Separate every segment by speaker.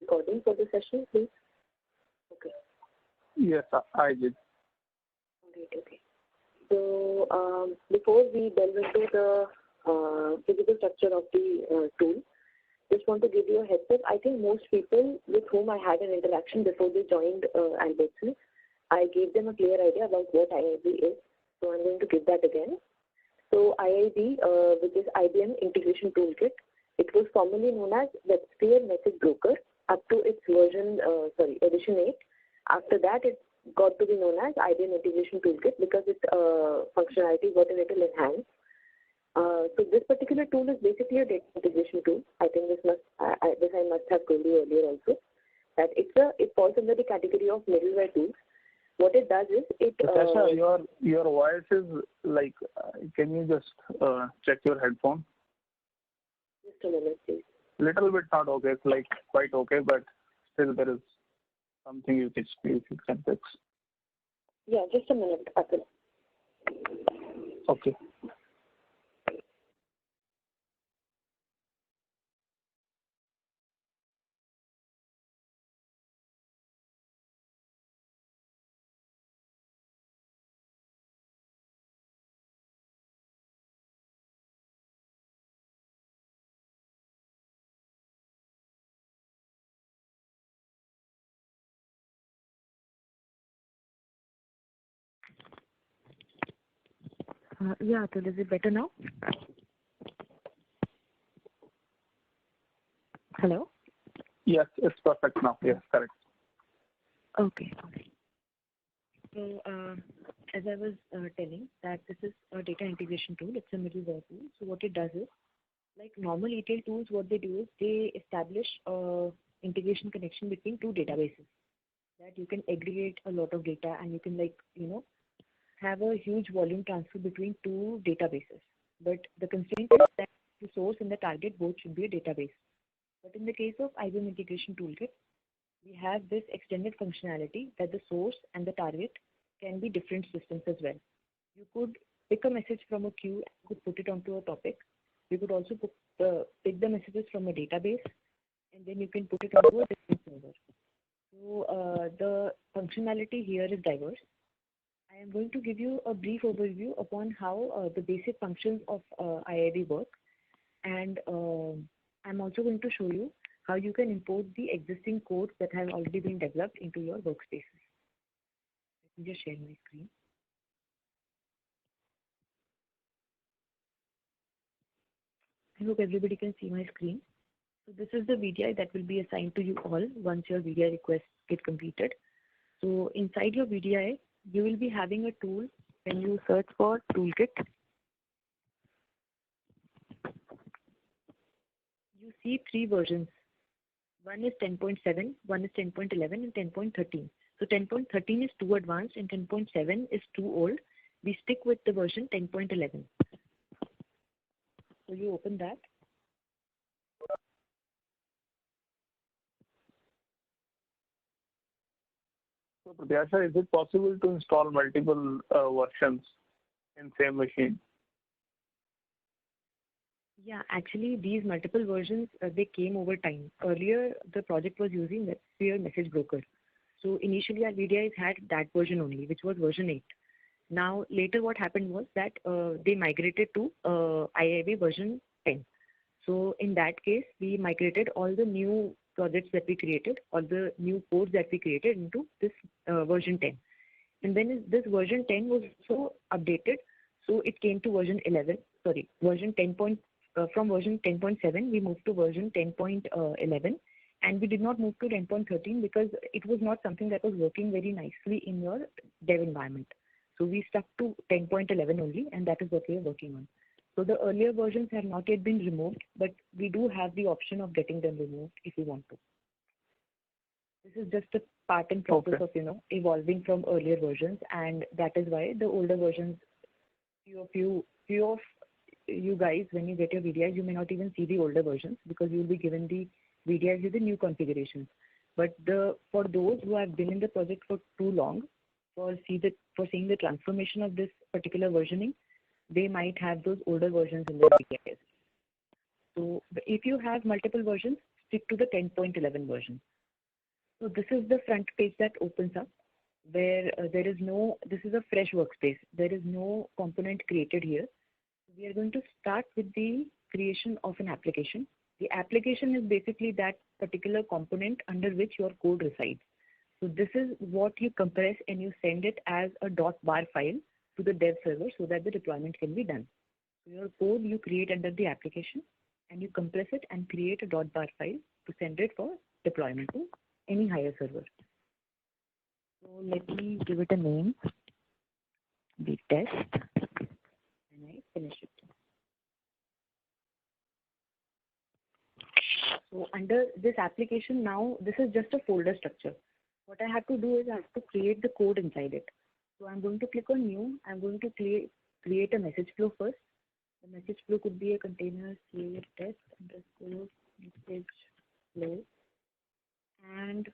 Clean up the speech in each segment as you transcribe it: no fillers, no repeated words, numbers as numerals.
Speaker 1: recording for the session, please? Okay.
Speaker 2: Yes, I did.
Speaker 1: Great, okay. So before we delve into the physical structure of the tool, just want to give you a heads up. I think most people with whom I had an interaction before they joined Albertson, I gave them a clear idea about what IIB is. So I'm going to give that again. So IIB, which is IBM Integration Toolkit, it was formerly known as WebSphere Message Broker up to its edition 8. After that, it got to be known as IBM Integration Toolkit because its functionality got a little enhanced. So this particular tool is basically a data integration tool. I think this I must have told you earlier also, that it falls under the category of middleware tools. What it does is
Speaker 2: Natasha, your voice is like. Can you just check your headphone?
Speaker 1: Just a minute, please.
Speaker 2: Little bit not okay. It's like quite okay, but still there is something you can fix.
Speaker 1: Yeah, just a minute, Atul.
Speaker 2: Okay.
Speaker 1: Yeah, Atul, is it better now? Hello?
Speaker 2: Yes, it's perfect now. Yes, correct.
Speaker 1: Okay. So, as I was telling, that this is a data integration tool. It's a middleware tool. So what it does is, like normal ETL tools, what they do is they establish integration connection between two databases, that you can aggregate a lot of data and you can have a huge volume transfer between two databases. But the constraint is that the source and the target both should be a database. But in the case of IBM Integration Toolkit, we have this extended functionality that the source and the target can be different systems as well. You could pick a message from a queue and could put it onto a topic. You could also pick the messages from a database, and then you can put it onto a different server. So the functionality here is diverse. I am going to give you a brief overview upon how the basic functions of IIB work, and I'm also going to show you how you can import the existing codes that have already been developed into your workspaces. Let me just share my screen. I hope everybody can see my screen. So this is the VDI that will be assigned to you all once your VDI requests get completed. So inside your VDI, you will be having a tool. When you search for toolkit, you see three versions. One is 10.7, one is 10.11, and 10.13. So 10.13 is too advanced and 10.7 is too old. We stick with the version 10.11. So you open that.
Speaker 2: So, Pratyasha, is it possible to install multiple versions in same machine?
Speaker 1: Yeah, actually, these multiple versions, they came over time. Earlier, the project was using WebSphere Message Broker. So initially, our VDIs had that version only, which was version 8. Now, later what happened was that they migrated to IIB version 10. So in that case, we migrated all the new projects that we created, all the new codes that we created into this version 10. And then this version 10 was also updated. So it came to version 10. From version 10.7, we moved to version 10.11. And we did not move to 10.13 because it was not something that was working very nicely in your dev environment. So we stuck to 10.11 only, and that is what we are working on. So the earlier versions have not yet been removed, but we do have the option of getting them removed if we want to. This is just a part and process of, evolving from earlier versions, and that is why the older versions, few of you guys, when you get your VDIs, you may not even see the older versions because you will be given the VDIs with the new configurations. But for those who have been in the project for too long, for seeing the transformation of this particular versioning, they might have those older versions in their VDIs. So if you have multiple versions, stick to the 10.11 version. So this is the front page that opens up where there is no, this is a fresh workspace. There is no component created here. We are going to start with the creation of an application. The application is basically that particular component under which your code resides. So this is what you compress and you send it as a .bar file to the dev server so that the deployment can be done. So your code you create under the application and you compress it and create a .bar file to send it for deployment to any higher server. So let me give it a name, the test, and I finish it. So under this application now, this is just a folder structure. What I have to do is I have to create the code inside it. So I'm going to click on new. I'm going to create a message flow first. The message flow could be a container say test underscore message flow. And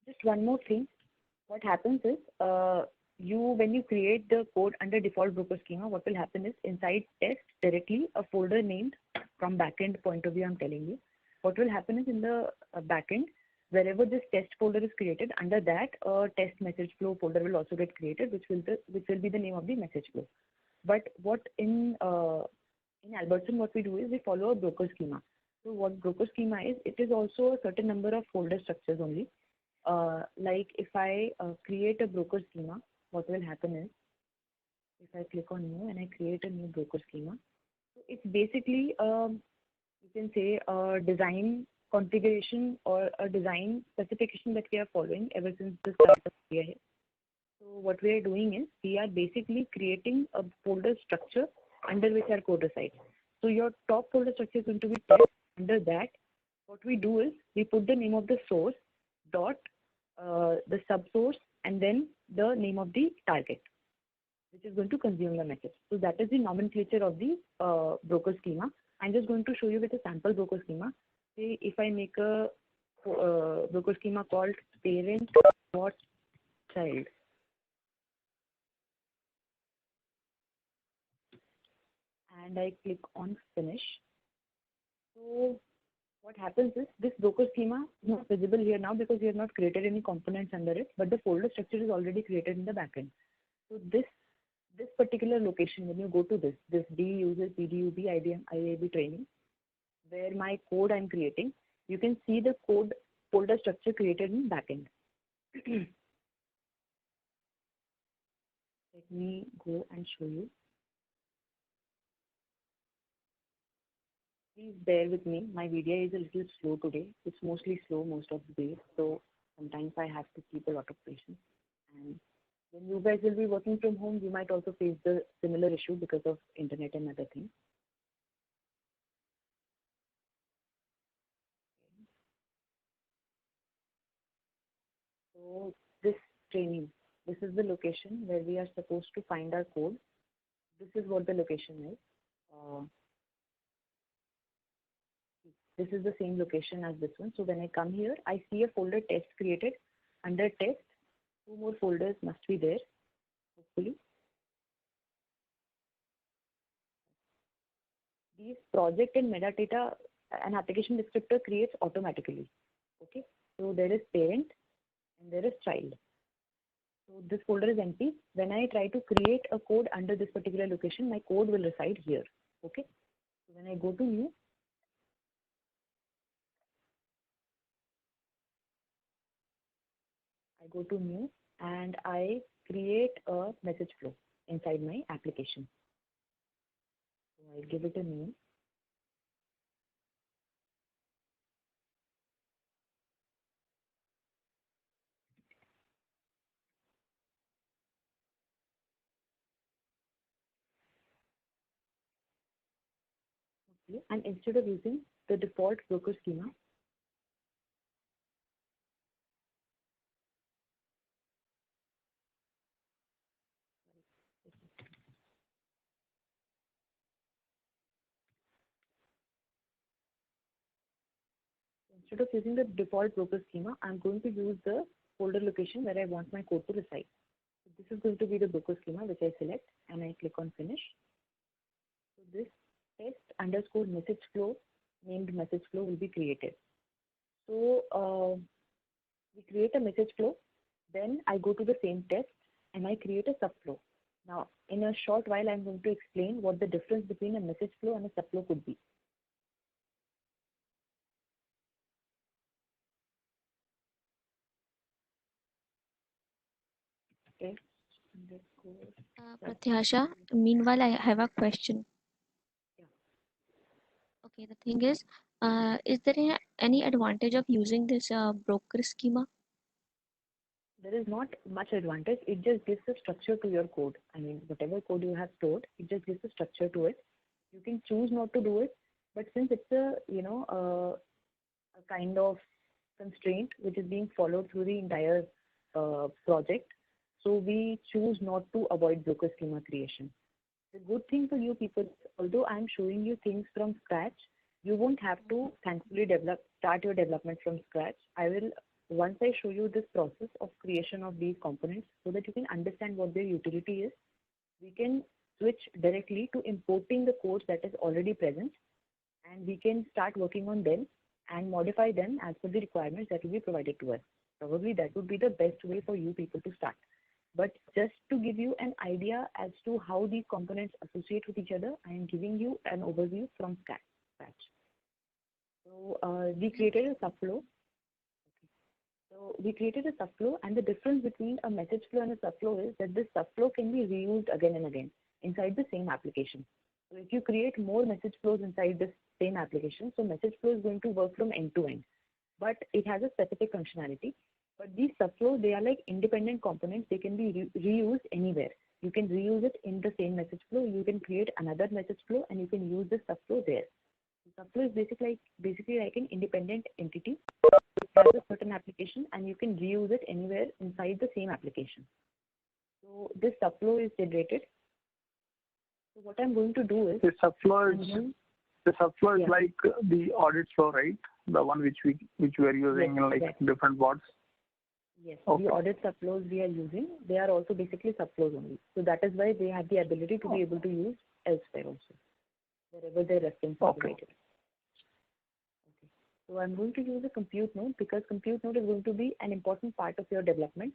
Speaker 1: just one more thing. What happens is when you create the code under default broker schema, what will happen is inside test directly a folder named from backend point of view, I'm telling you. What will happen is in the backend, wherever this test folder is created, under that a test message flow folder will also get created, which will be the name of the message flow. But what in Albertson, what we do is we follow a broker schema. So what broker schema is, it is also a certain number of folder structures only. Like if I create a broker schema, what will happen is, if I click on new and I create a new broker schema, so it's basically you can say a design configuration or a design specification that we are following ever since the start of the year. So what we are doing is we are basically creating a folder structure under which our code resides. So your top folder structure is going to be test. Under that, what we do is we put the name of the source dot the subsource and then the name of the target, which is going to consume the message. So that is the nomenclature of the broker schema. I'm just going to show you with a sample broker schema. Say if I make a broker schema called parent dot child, and I click on finish. So what happens is this broker schema is not visible here now because we have not created any components under it, but the folder structure is already created in the backend. So this particular location, when you go to this D user PDUB IBM IIB training, where my code I'm creating, you can see the code folder structure created in backend. Let me go and show you. Please bear with me. My VDI is a little slow today. It's mostly slow most of the day, so sometimes I have to keep a lot of patience. And when you guys will be working from home, you might also face the similar issue because of internet and other things. So this training, this is the location where we are supposed to find our code. This is what the location is. This is the same location as this one. So when I come here, I see a folder test created. Under test, 2 more folders must be there, hopefully. These project and metadata, an application descriptor creates automatically. Okay, so there is parent and there is child. So this folder is empty. When I try to create a code under this particular location, my code will reside here. Okay, so when I go to new, and I create a message flow inside my application. So I give it a name. Okay. And instead of using the default broker schema, I'm going to use the folder location where I want my code to reside. So this is going to be the broker schema which I select and I click on finish. So this test underscore message flow named message flow will be created. So We create a message flow, then I go to the same test and I create a subflow. Now, in a short while, I'm going to explain what the difference between a message flow and a subflow could be. Okay.
Speaker 3: Pratyasha, meanwhile, I have a question.
Speaker 1: Yeah.
Speaker 3: Okay, the thing is there any advantage of using this broker schema?
Speaker 1: There is not much advantage. It just gives a structure to your code. I mean, whatever code you have stored, it just gives a structure to it. You can choose not to do it, but since it's a kind of constraint which is being followed through the entire project, so we choose not to avoid broker schema creation. The good thing for you people, although I'm showing you things from scratch, you won't have to thankfully start your development from scratch. Once I show you this process of creation of these components so that you can understand what their utility is, we can switch directly to importing the codes that is already present, and we can start working on them and modify them as per the requirements that will be provided to us. Probably that would be the best way for you people to start. But just to give you an idea as to how these components associate with each other, I am giving you an overview from scratch. So we created a subflow. So we created a subflow, and the difference between a message flow and a subflow is that this subflow can be reused again and again inside the same application. So if you create more message flows inside this same application, so message flow is going to work from end to end, but it has a specific functionality. But these subflows, they are like independent components. They can be reused anywhere. You can reuse it in the same message flow. You can create another message flow, and you can use the subflow there. The subflow is basically like an independent entity. It has a certain application, and you can reuse it anywhere inside the same application. So this subflow is generated. So what I'm going to do is
Speaker 2: the subflow is
Speaker 1: yeah.
Speaker 2: like the audit flow, right? The one which we are using
Speaker 1: Yes,
Speaker 2: in like
Speaker 1: exactly.
Speaker 2: different bots.
Speaker 1: Yes,
Speaker 2: Okay.
Speaker 1: the audit subflows we are using, they are also basically subflows only. So that is why they have the ability to be able to use elsewhere also, wherever their reference is located. Okay. So I'm going to use a compute node because compute node is going to be an important part of your development.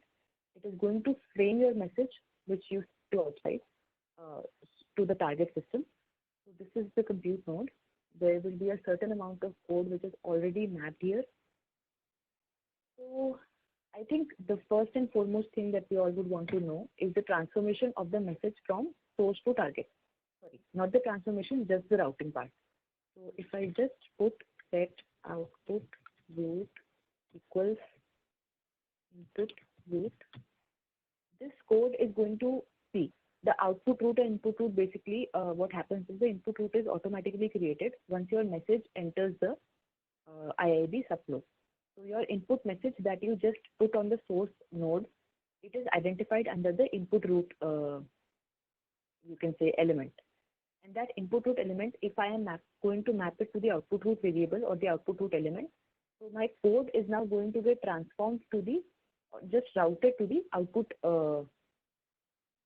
Speaker 1: It is going to frame your message, which you see outside, to the target system. So this is the compute node. There will be a certain amount of code which is already mapped here. So I think the first and foremost thing that we all would want to know is the transformation of the message from source to target. Sorry, not the transformation, just the routing part. So if I just put set output route equals input route, this code is going to see the output route and input route. Basically, what happens is the input route is automatically created once your message enters the IIB subflow. So your input message that you just put on the source node, it is identified under the input route, you can say, element. And that input route element, if I am going to map it to the output route variable or the output route element, so my code is now going to get transformed to the, just routed to the output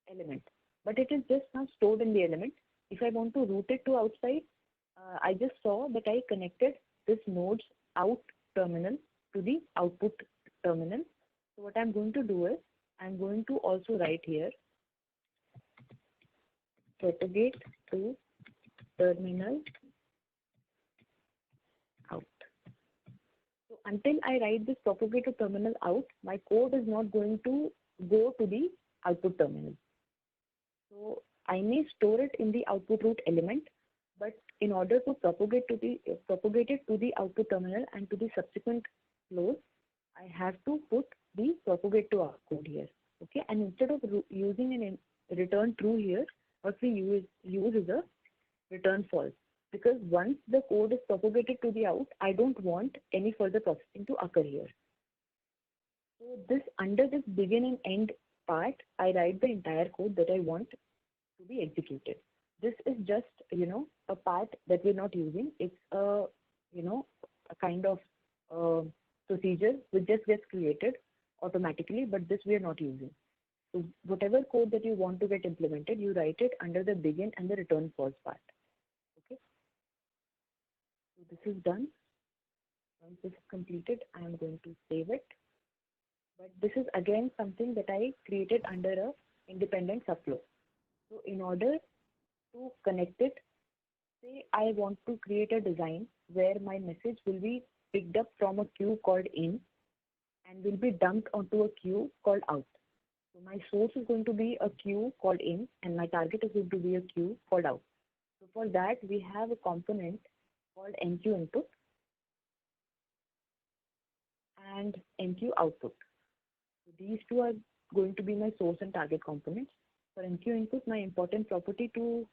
Speaker 1: element. But it is just now stored in the element. If I want to route it to outside, I just saw that I connected this node's out terminal to the output terminal. So what I'm going to do is I'm going to also write here propagate to terminal out. So until I write this propagate to terminal out, my code is not going to go to the output terminal. So I may store it in the output route element, but in order to propagate it to the output terminal and to the subsequent flows, I have to put the propagate to out code here. Okay, and instead of using an return true here, what we use is a return false, because once the code is propagated to the out, I don't want any further processing to occur here. So this, under this begin and end part, I write the entire code that I want to be executed. This is just, a part that we're not using. It's a kind of procedure which just gets created automatically, but this we are not using. So whatever code that you want to get implemented, you write it under the begin and the return false part. Okay. So this is done. Once this is completed, I am going to save it. But this is again something that I created under a independent subflow. So in order to connect it, say I want to create a design where my message will be picked up from a queue called in and will be dumped onto a queue called out. So my source is going to be a queue called in and my target is going to be a queue called out. So for that, we have a component called enqueue input and enqueue output. So these two are going to be my source and target components. For enqueue input, my important property to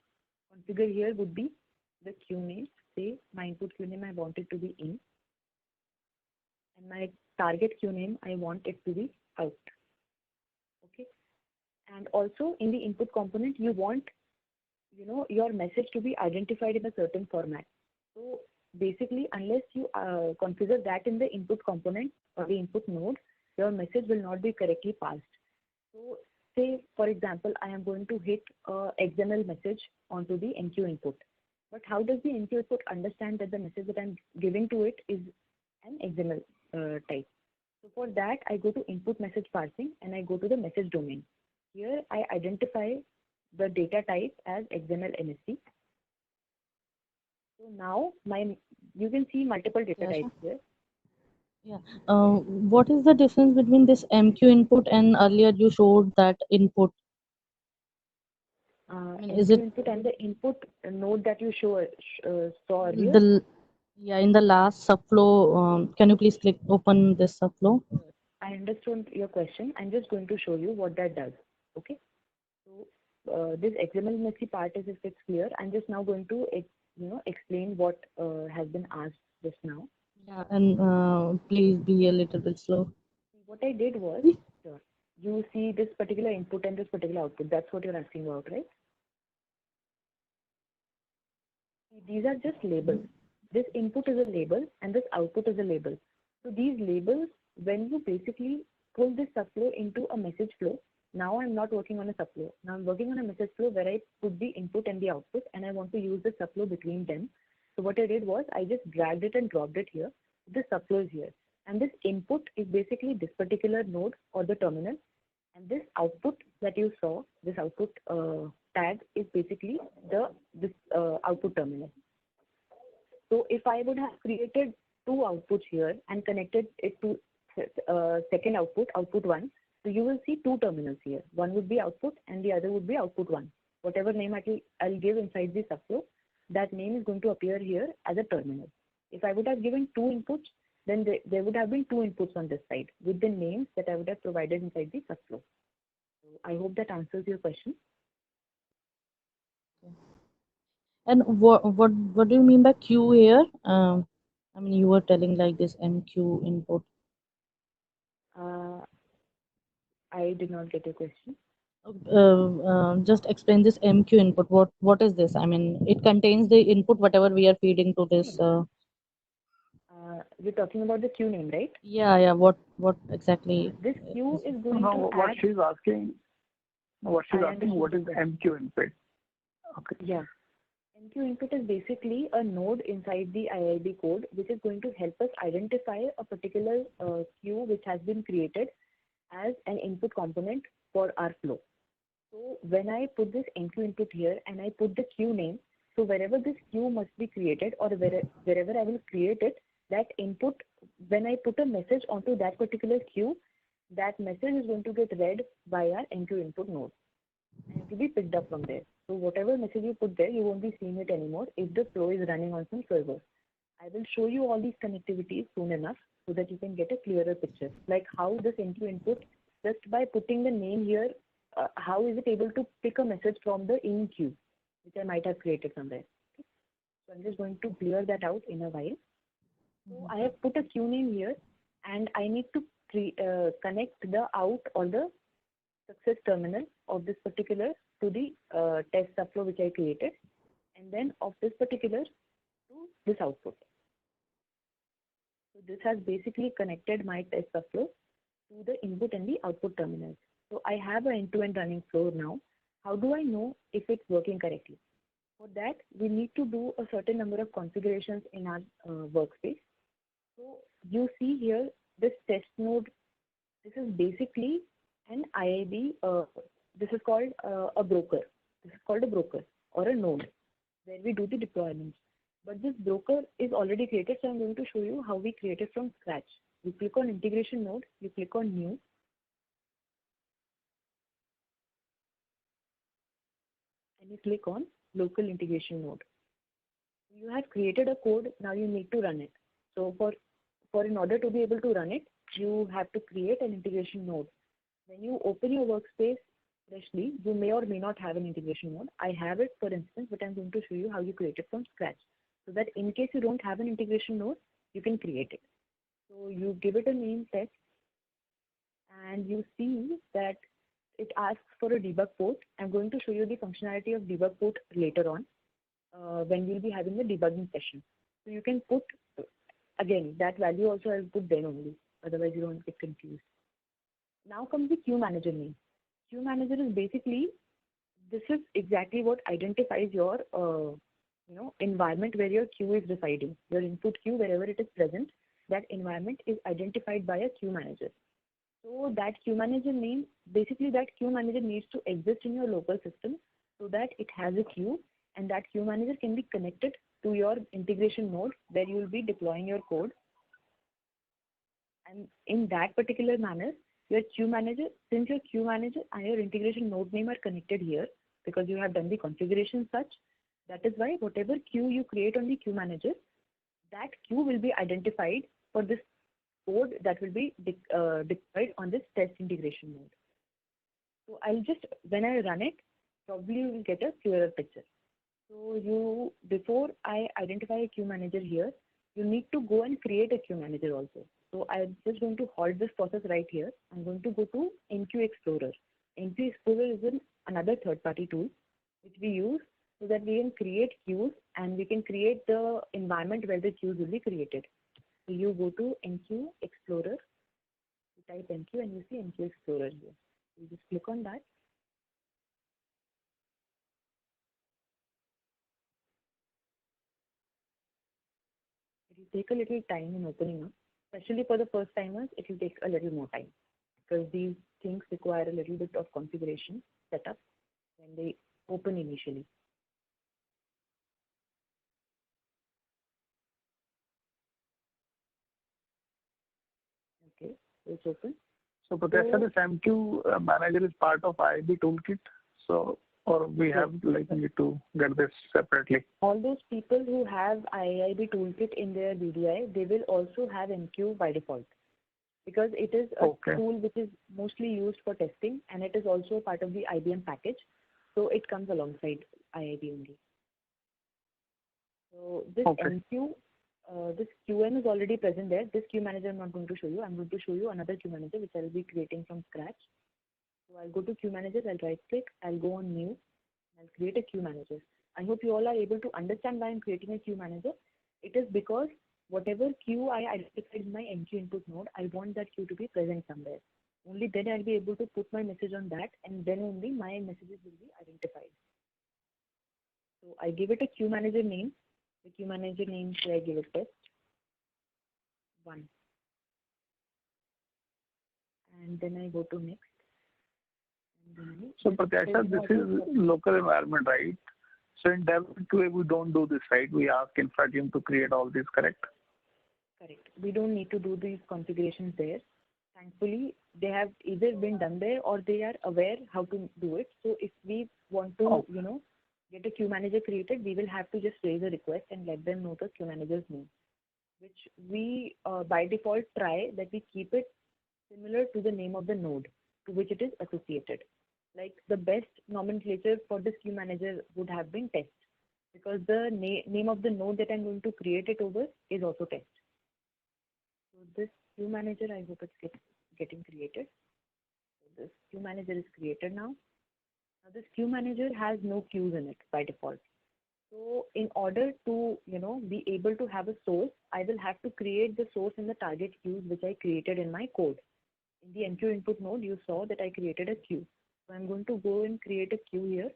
Speaker 1: configure here would be the queue name. Say my input queue name I want it to be in, and my target queue name I want it to be out. Okay. And also in the input component, you want your message to be identified in a certain format. So basically, unless you configure that in the input component or the input node, your message will not be correctly passed. So say, for example, I am going to hit a XML message onto the enqueue input. But how does the enqueue input understand that the message that I'm giving to it is an XML type? So for that, I go to input message parsing and I go to the message domain. Here I identify the data type as XML MSC. So now you can see multiple data
Speaker 4: Yes.
Speaker 1: types here.
Speaker 4: Yeah. What is the difference between this MQ input and earlier you showed that input? I mean, is
Speaker 1: MQ
Speaker 4: it
Speaker 1: input and the input node that you saw earlier.
Speaker 4: the yeah in the last subflow? Can you please click open this subflow?
Speaker 1: I understood your question. I'm just going to show you what that does. Okay. So this XML MSC part is if it's clear. I'm just now going to explain what has been asked just now.
Speaker 4: Yeah, and please be a little bit slow.
Speaker 1: What I did was, sure, you see this particular input and this particular output. That's what you're asking about, right? These are just labels. This input is a label and this output is a label. So these labels, when you basically pull this subflow into a message flow, now I'm not working on a subflow. Now I'm working on a message flow where I put the input and the output and I want to use the subflow between them. So what I did was I just dragged it and dropped it here. This subflow is here. And this input is basically this particular node or the terminal. And this output that you saw, this output tag is basically this output terminal. So if I would have created two outputs here and connected it to second output, output 1, so you will see two terminals here. One would be output and the other would be output 1. Whatever name I'll give inside the subflow, that name is going to appear here as a terminal. If I would have given two inputs, then there would have been two inputs on this side with the names that I would have provided inside the subflow. So I hope that answers your question.
Speaker 4: And what do you mean by Q here? I mean, you were telling like this MQ input.
Speaker 1: I did not get your question.
Speaker 4: Just explain this MQ input. What is this? I mean, it contains the input whatever we are feeding to this.
Speaker 1: We're talking about the queue name, right?
Speaker 4: Yeah. What exactly?
Speaker 1: This queue is going
Speaker 2: No,
Speaker 1: to
Speaker 2: what
Speaker 1: add.
Speaker 2: she's asking, what
Speaker 1: understood
Speaker 2: is
Speaker 1: the
Speaker 2: MQ input? Okay.
Speaker 1: Yeah. MQ input is basically a node inside the IIB code which is going to help us identify a particular queue which has been created as an input component for our flow. So when I put this MQ input here and I put the queue name, so wherever this queue must be created or wherever I will create it, that input, when I put a message onto that particular queue, that message is going to get read by our MQ input node and it will be picked up from there. So whatever message you put there, you won't be seeing it anymore if the flow is running on some server. I will show you all these connectivities soon enough so that you can get a clearer picture, like how this MQ input, just by putting the name here, how is it able to pick a message from the in queue, which I might have created somewhere. Okay. So I'm just going to clear that out in a while. So I have put a queue name here and I need to connect the out or the success terminal of this particular to the test subflow which I created, and then of this particular to this output. So this has basically connected my test subflow to the input and the output terminals. So I have an end-to-end running flow now. How do I know if it's working correctly? For that, we need to do a certain number of configurations in our workspace. So you see here this test node This is basically an IIB. This is called a broker. This is called a broker or a node where we do the deployments. But this broker is already created, so I'm going to show you how we create it from scratch. You click on integration node, you click on new, and you click on local integration node. You have created a code, now you need to run it. So for in order to be able to run it, you have to create an integration node. When you open your workspace freshly, you may or may not have an integration node. I have it, for instance, but I'm going to show you how you create it from scratch. So that in case you don't have an integration node, you can create it. So you give it a name test, and you see that it asks for a debug port. I'm going to show you the functionality of debug port later on when we'll be having the debugging session. So you can put, again, that value also I'll put then only, otherwise you don't get confused. Now comes the queue manager name. Queue manager is basically, this is exactly what identifies your environment where your queue is residing. Your input queue, wherever it is present, that environment is identified by a queue manager. So that queue manager name, basically that queue manager needs to exist in your local system so that it has a queue, and that queue manager can be connected to your integration node where you will be deploying your code. And in that particular manner, your queue manager, since your queue manager and your integration node name are connected here because you have done the configuration such, that is why whatever queue you create on the queue manager, that queue will be identified for this code that will be deployed on this test integration node. So I'll just, when I run it, probably you will get a clearer picture. So before I identify a queue manager here, you need to go and create a queue manager also. So I'm just going to halt this process right here. I'm going to go to NQ Explorer. NQ Explorer is another third-party tool which we use so that we can create queues and we can create the environment where the queues will be created. So you go to NQ Explorer, you type NQ and you see NQ Explorer here. You just click on that. It will take a little time in opening up, especially for the first timers. It will take a little more time because these things require a little bit of configuration setup when they open initially. Okay, so it's open.
Speaker 2: So Pratyasha, this MQ manager is part of IIB toolkit. So, or we have need to get this separately.
Speaker 1: All those people who have IIB toolkit in their BDI, they will also have MQ by default because it is a tool which is mostly used for testing and it is also part of the IBM package. So it comes alongside IIB only. So this MQ, this QM is already present there. This queue manager I'm not going to show you. I'm going to show you another queue manager which I will be creating from scratch. So I'll go to queue manager, I'll right click, I'll go on new, I'll create a queue manager. I hope you all are able to understand why I'm creating a queue manager. It is because whatever queue I identified in my NQ input node, I want that queue to be present somewhere. Only then I'll be able to put my message on that and then only my messages will be identified. So I give it a queue manager name. The queue manager name, so I give it test 1. And then I go to next.
Speaker 2: So Pratyasha, this is local environment, right? So in dev QA, we don't do this, right? We ask infra team to create all this, correct?
Speaker 1: Correct. We don't need to do these configurations there. Thankfully, they have either been done there or they are aware how to do it. So if we want to, get a queue manager created, we will have to just raise a request and let them know the queue manager's name, which we by default try that we keep it similar to the name of the node to which it is associated. Like the best nomenclature for this queue manager would have been test because the name of the node that I'm going to create it over is also test. So this queue manager, I hope it's getting created. So this queue manager is created now. Now this queue manager has no queues in it by default. So in order to, be able to have a source, I will have to create the source in the target queues which I created in my code. In the NQ input node, you saw that I created a queue. So I'm going to go and create a queue here.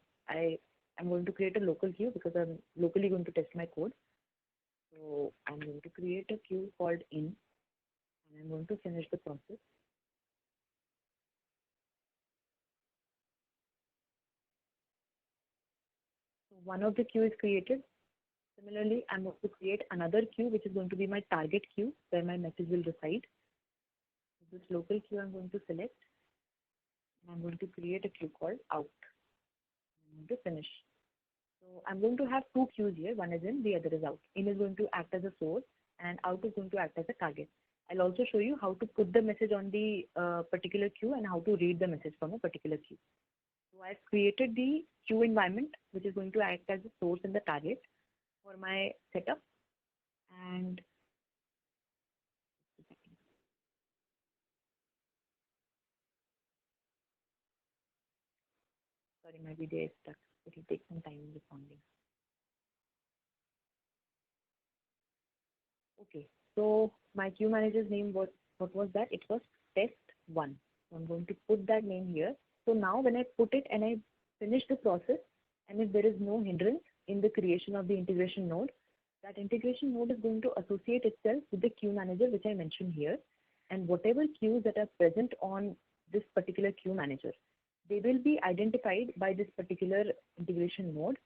Speaker 1: I'm going to create a local queue because I'm locally going to test my code. So I'm going to create a queue called in and I'm going to finish the process. one of the queue is created. Similarly, I'm going to create another queue, which is going to be my target queue, where my message will reside. This local queue I'm going to select, and I'm going to create a queue called out. I'm going to finish. So I'm going to have two queues here. One is in, the other is out. In is going to act as a source, and out is going to act as a target. I'll also show you how to put the message on the particular queue and how to read the message from a particular queue. So I've created the queue environment, which is going to act as a source and the target for my setup. And sorry, my video is stuck. It will take some time in responding. Okay, so my queue manager's name was, what was that? It was test1. So I'm going to put that name here. So now when I put it and I finish the process, and if there is no hindrance in the creation of the integration node, that integration node is going to associate itself with the queue manager, which I mentioned here. And whatever queues that are present on this particular queue manager, they will be identified by this particular integration node.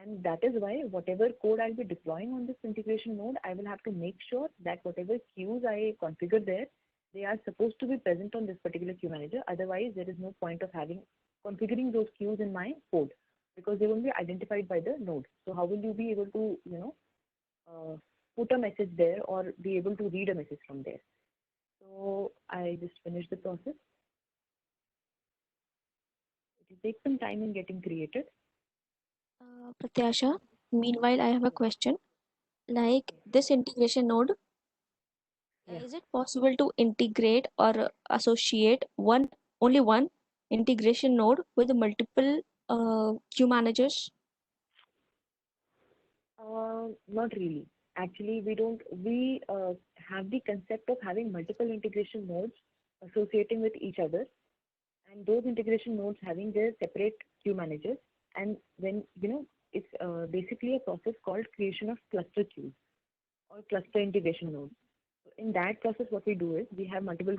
Speaker 1: And that is why whatever code I'll be deploying on this integration node, I will have to make sure that whatever queues I configure there, they are supposed to be present on this particular queue manager. Otherwise, there is no point of having configuring those queues in my code, because they won't be identified by the node. So how will you be able to, put a message there or be able to read a message from there? So I just finished the process. It will take some time in getting created.
Speaker 3: Pratyasha, meanwhile, I have a question. Like this integration node,
Speaker 1: Yeah.
Speaker 3: is it possible to integrate or associate only one integration node with multiple queue managers?
Speaker 1: Not really. Actually, we don't. We have the concept of having multiple integration nodes associating with each other, and those integration nodes having their separate queue managers. And when it's basically a process called creation of cluster queues or cluster integration nodes. So in that process, what we do is we have multiple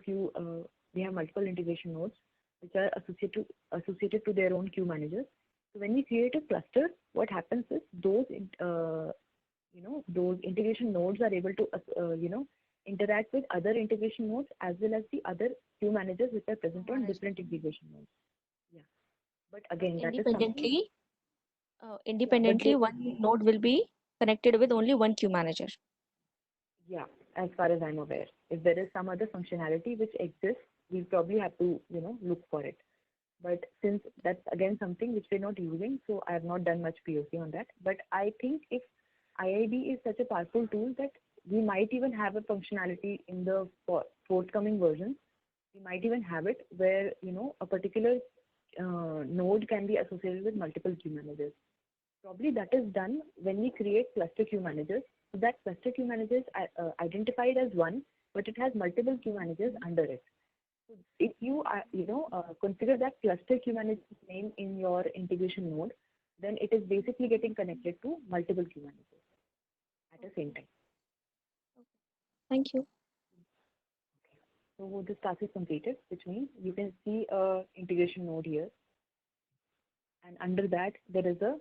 Speaker 1: integration nodes which are associated to their own queue managers. So when we create a cluster, what happens is those integration nodes are able to interact with other integration nodes as well as the other queue managers which are present on different integration nodes. Yeah, but again, that is something. Yeah, but
Speaker 3: Independently, one node will be connected with only one queue manager.
Speaker 1: yeah, as far as I'm aware, if there is some other functionality which exists, we'll probably have to look for it. But since that's again something which we're not using, so I have not done much POC on that. But I think if IIB is such a powerful tool that we might even have a functionality in the forthcoming versions. We might even have it where a particular node can be associated with multiple queue managers. Probably that is done when we create cluster queue managers. So that cluster queue managers are identified as one, but it has multiple queue managers under it. So if you configure that cluster queue manager's name in your integration node, then it is basically getting connected to multiple queue managers at the same time.
Speaker 3: Thank you.
Speaker 1: So this task is completed, which means you can see a integration node here, and under that there is a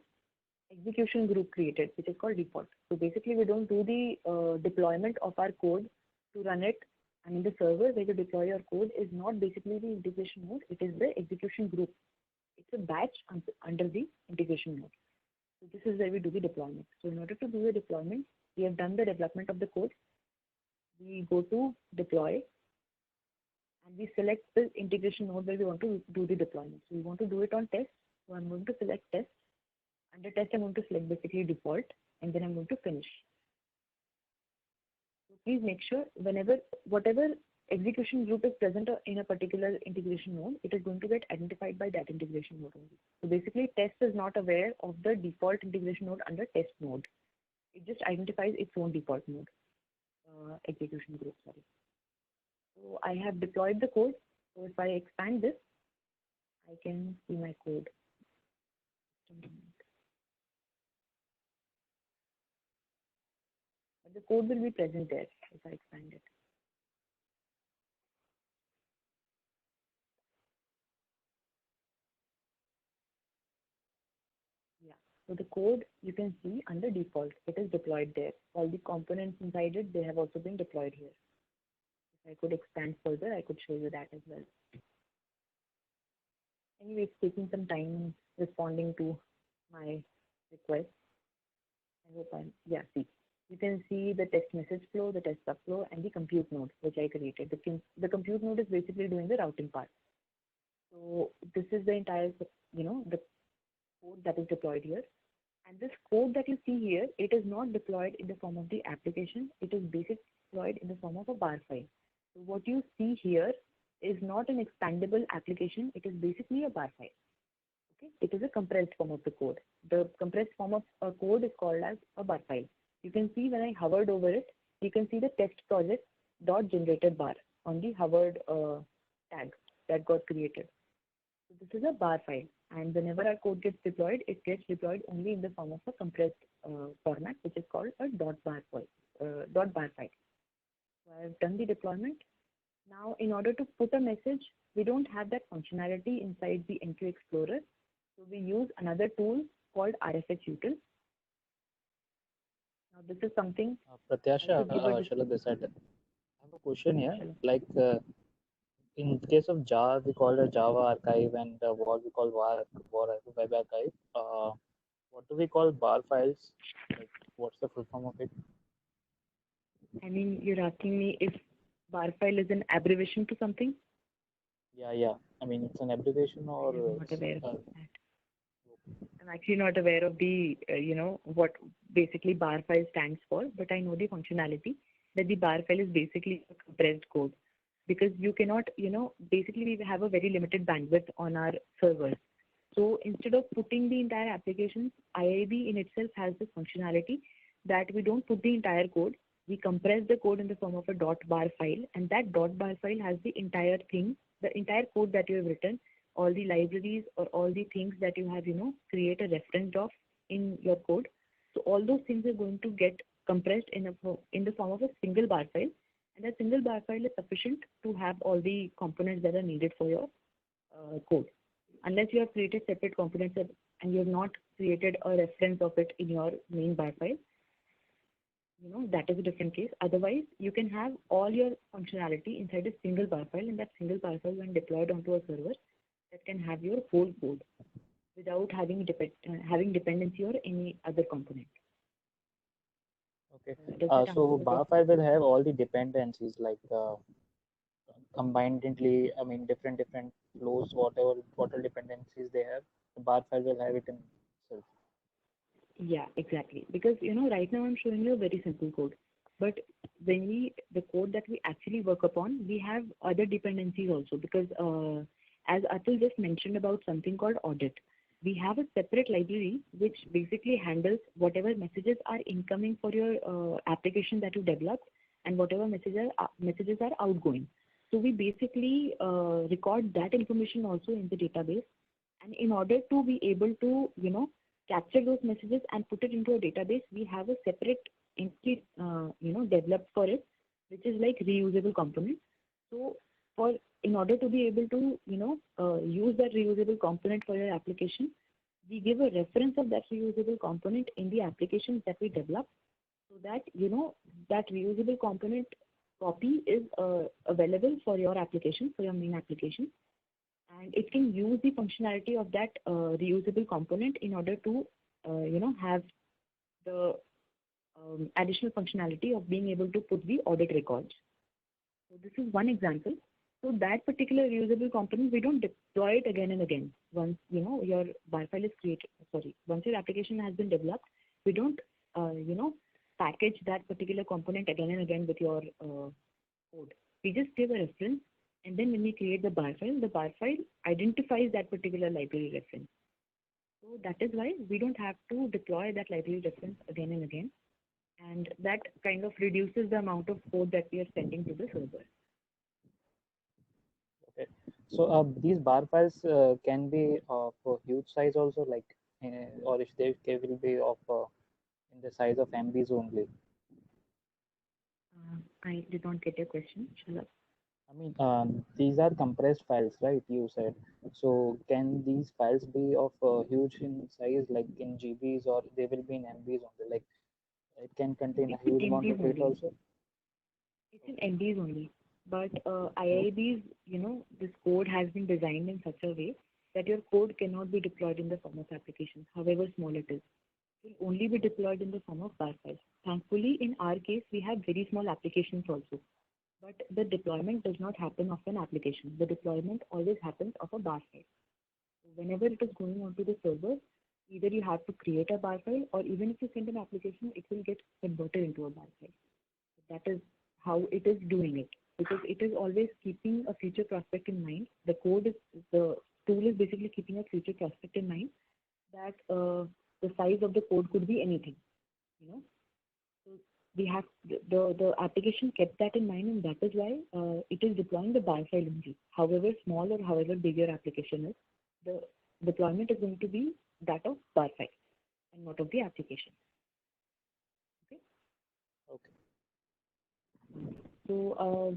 Speaker 1: execution group created, which is called default. So basically, we don't do the deployment of our code to run it. I mean, the server where you deploy your code is not basically the integration node. It is the execution group. It's a batch under the integration node. So this is where we do the deployment. So in order to do the deployment, we have done the development of the code. We go to deploy, and we select the integration node where we want to do the deployment. So we want to do it on test. So I'm going to select test. Under test, I'm going to select basically default, and then I'm going to finish. So please make sure whatever execution group is present in a particular integration node, it is going to get identified by that integration node only. So basically, test is not aware of the default integration node under test node. It just identifies its own default node, execution group, sorry. So I have deployed the code. So if I expand this, I can see my code. But the code will be present there if I expand it. Yeah. So the code you can see under default, it is deployed there. All the components inside it, they have also been deployed here. If I could expand further, I could show you that as well. Anyway, it's taking some time responding to my request. I hope see. You can see the text message flow, the test subflow, and the compute node, which I created. The compute node is basically doing the routing part. So this is the entire, the code that is deployed here. And this code that you see here, it is not deployed in the form of the application. It is basically deployed in the form of a bar file. So what you see here is not an expandable application. It is basically a bar file. Okay, it is a compressed form of the code. The compressed form of a code is called as a bar file. You can see when I hovered over it, you can see the text project dot generated bar on the hovered tag that got created. So this is a bar file, and whenever our code gets deployed, it gets deployed only in the form of a compressed format, which is called a dot bar file. So I have done the deployment. Now, in order to put a message, we don't have that functionality inside the MQ Explorer. So we use another tool called RFHutil. Now, this is something.
Speaker 5: Pratyasha, Shalad decided. I have a question here. Like in case of Java, we call it Java archive, and what we call web archive. What do we call bar files? Like, what's the full form of it?
Speaker 1: I mean, you're asking me if bar file is an abbreviation to something?
Speaker 5: Yeah. I mean, it's an abbreviation or.
Speaker 1: I'm not aware of that. I'm actually not aware of the, what basically bar file stands for, but I know the functionality that the bar file is basically a compressed code, because you cannot, basically we have a very limited bandwidth on our servers. So instead of putting the entire application, IIB in itself has this functionality that we don't put the entire code. We compress the code in the form of a dot bar file, and that dot bar file has the entire thing, the entire code that you have written, all the libraries or all the things that you have, create a reference of in your code. So all those things are going to get compressed in the form of a single bar file, and that single bar file is sufficient to have all the components that are needed for your code. Unless you have created separate components and you have not created a reference of it in your main bar file, that is a different case. Otherwise, you can have all your functionality inside a single bar file, and that single bar file, when deployed onto a server, that can have your whole code without having dependency or any other component.
Speaker 5: Okay. So bar file will have all the dependencies, like combinedly. I mean, different flows, whatever dependencies they have. The bar file will have it in itself.
Speaker 1: Yeah, exactly. Because right now I'm showing you a very simple code, but when the code that we actually work upon, we have other dependencies also, because as Atul just mentioned about something called audit, we have a separate library which basically handles whatever messages are incoming for your application that you developed, and whatever messages are outgoing. So we basically record that information also in the database, and in order to be able to capture those messages and put it into a database, we have a separate entity developed for it, which is like reusable component. So in order to be able to use that reusable component for your application, we give a reference of that reusable component in the application that we develop, so that that reusable component copy is available for your application, for your main application, and it can use the functionality of that reusable component in order to have the additional functionality of being able to put the audit records. So this is one example. So that particular reusable component, we don't deploy it again and again. Once your bar file is created, once your application has been developed, we don't package that particular component again and again with your code. We just give a reference, and then when we create the bar file identifies that particular library reference. So that is why we don't have to deploy that library reference again and again, and that kind of reduces the amount of code that we are sending to the server.
Speaker 5: Okay. So these bar files can be for huge size also, like, or if they will be of in the size of MBs only.
Speaker 1: I did not get your question, Shalab.
Speaker 5: I mean, these are compressed files, right? You said. So can these files be of huge in size, like in GBs, or they will be in MBs only? Like it can contain a
Speaker 1: It's
Speaker 5: huge
Speaker 1: in
Speaker 5: amount
Speaker 1: MBs
Speaker 5: of data
Speaker 1: only.
Speaker 5: also.
Speaker 1: It's in MBs only. But IIBs, this code has been designed in such a way that your code cannot be deployed in the form of application, however small it is. It will only be deployed in the form of bar files. Thankfully, in our case, we have very small applications also. But the deployment does not happen of an application. The deployment always happens of a bar file. Whenever it is going onto the server, either you have to create a bar file, or even if you send an application, it will get converted into a bar file. That is how it is doing it, because it is always keeping a future prospect in mind. The tool is basically keeping a future prospect in mind, that the size of the code could be anything, you know. So we have the application kept that in mind, and that is why it is deploying the bar file only. However small or however big your application is, the deployment is going to be that of bar file and not of the application. Okay.
Speaker 5: Okay.
Speaker 1: So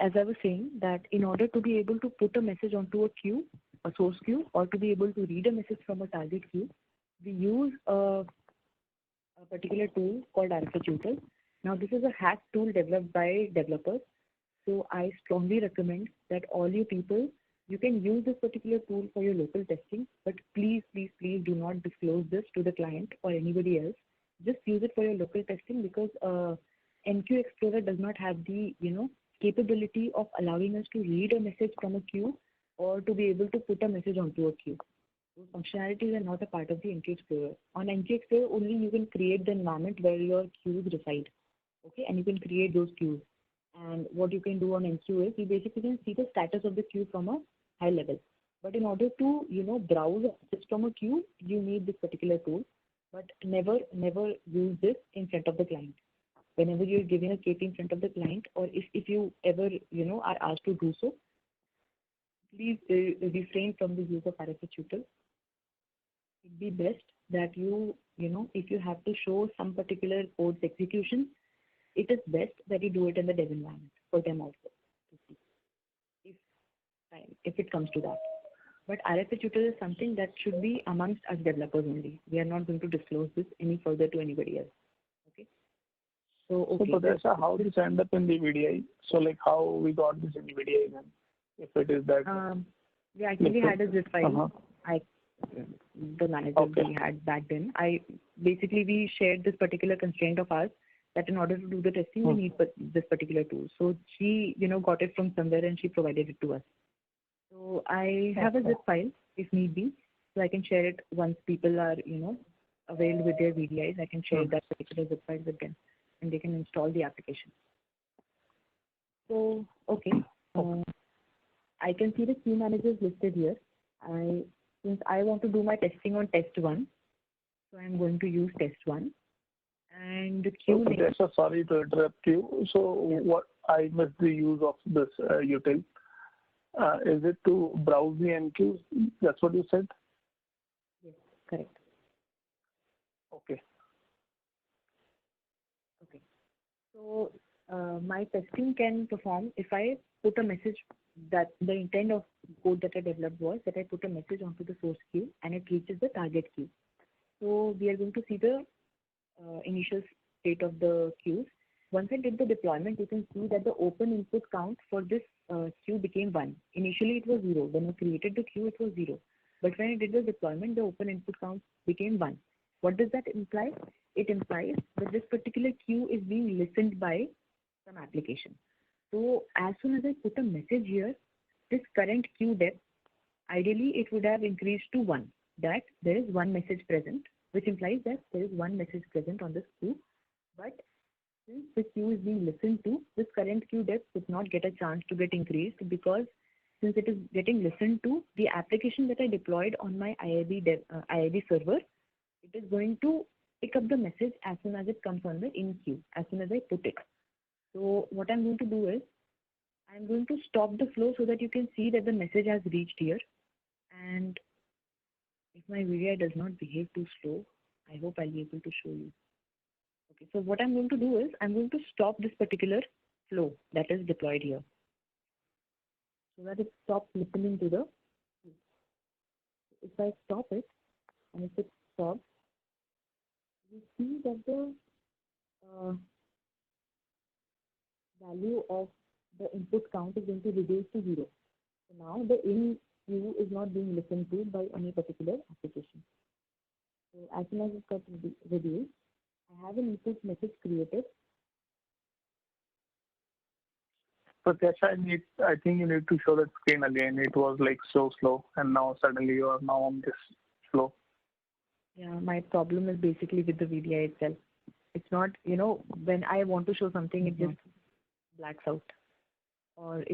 Speaker 1: as I was saying, that in order to be able to put a message onto a queue, a source queue, or to be able to read a message from a target queue, we use a particular tool called RFA Tutor. Now, this is a hack tool developed by developers. So I strongly recommend that all you people, you can use this particular tool for your local testing, but please, please, please do not disclose this to the client or anybody else. Just use it for your local testing, because MQ Explorer does not have the capability of allowing us to read a message from a queue or to be able to put a message onto a queue. Those functionalities are not a part of the MQ Explorer. On MQ Explorer, only you can create the environment where your queues reside. Okay, and you can create those queues. And what you can do on MQ is you basically can see the status of the queue from a high level. But in order to browse from a queue, you need this particular tool. But never use this in front of the client. Whenever you're giving a KP in front of the client, or if you ever are asked to do so, please refrain from the use of RFA Tutor. It'd be best that if you have to show some particular code's execution, it is best that you do it in the dev environment for them also to see if it comes to that. But RFA Tutor is something that should be amongst us developers only. We are not going to disclose this any further to anybody else. Okay. So okay.
Speaker 2: So Pradesh, how this end up in the VDI? So like how we got this in the VDI then? If it is that.
Speaker 1: We actually had a zip file. The manager we had back then. We shared this particular constraint of ours, that in order to do the testing, we need this particular tool. So she, got it from somewhere and she provided it to us. So I have a zip file if need be, so I can share it once people are, availed with their VDIs. I can share that particular zip file with them, and they can install the application. So okay, I can see the queue managers listed here. Since I want to do my testing on test 1, so I'm going to use test 1. And the queue name.
Speaker 2: Sorry to interrupt you. So what I missed the use of this util. Is it to browse the MQs? That's what you said?
Speaker 1: Yes, correct.
Speaker 2: Okay.
Speaker 1: Okay. So my testing can perform if I put a message. That the intent of code that I developed was that I put a message onto the source queue and it reaches the target queue. So we are going to see the initial state of the queues. Once I did the deployment, you can see that the open input count for this queue became 1. Initially it was 0. When I created the queue, it was 0. But when I did the deployment, the open input count became 1. What does that imply? It implies that this particular queue is being listened by some application. So as soon as I put a message here, this current queue depth, ideally it would have increased to 1, that there is one message present, which implies that there is one message present on this queue. But since the queue is being listened to, this current queue depth would not get a chance to get increased, because since it is getting listened to, the application that I deployed on my IIB server, it is going to pick up the message as soon as it comes on the in queue, as soon as I put it. So what I'm going to do is, I'm going to stop the flow so that you can see that the message has reached here. And if my VDI does not behave too slow, I hope I'll be able to show you. Okay, so what I'm going to do is, I'm going to stop this particular flow that is deployed here. so that it stops listening to the queue. If I stop it, and if it stops, you see that the value of the input count is going to reduce to 0. So now the in queue is not being listened to by any particular application. So as soon as it got reduced, I have an input message created.
Speaker 2: But Tesha, I think you need to show that screen again. It was like so slow, and now suddenly you are now on this flow.
Speaker 1: Yeah, my problem is basically with the VDI itself. It's not, when I want to show something, it just blacks out. Or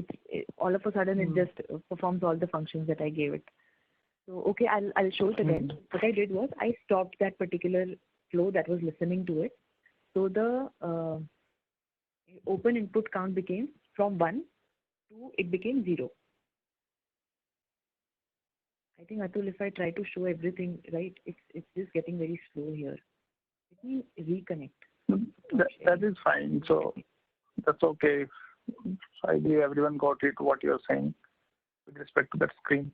Speaker 1: all of a sudden it just performs all the functions that I gave it. So, okay, I'll show it again. What I did was I stopped that particular flow that was listening to it. So the open input count became from 1 to it became 0. I think, Atul, if I try to show everything, right, it's just getting very slow here. Let me reconnect.
Speaker 2: That is fine. So that's okay. I believe everyone got it, what you're saying with respect to that screen.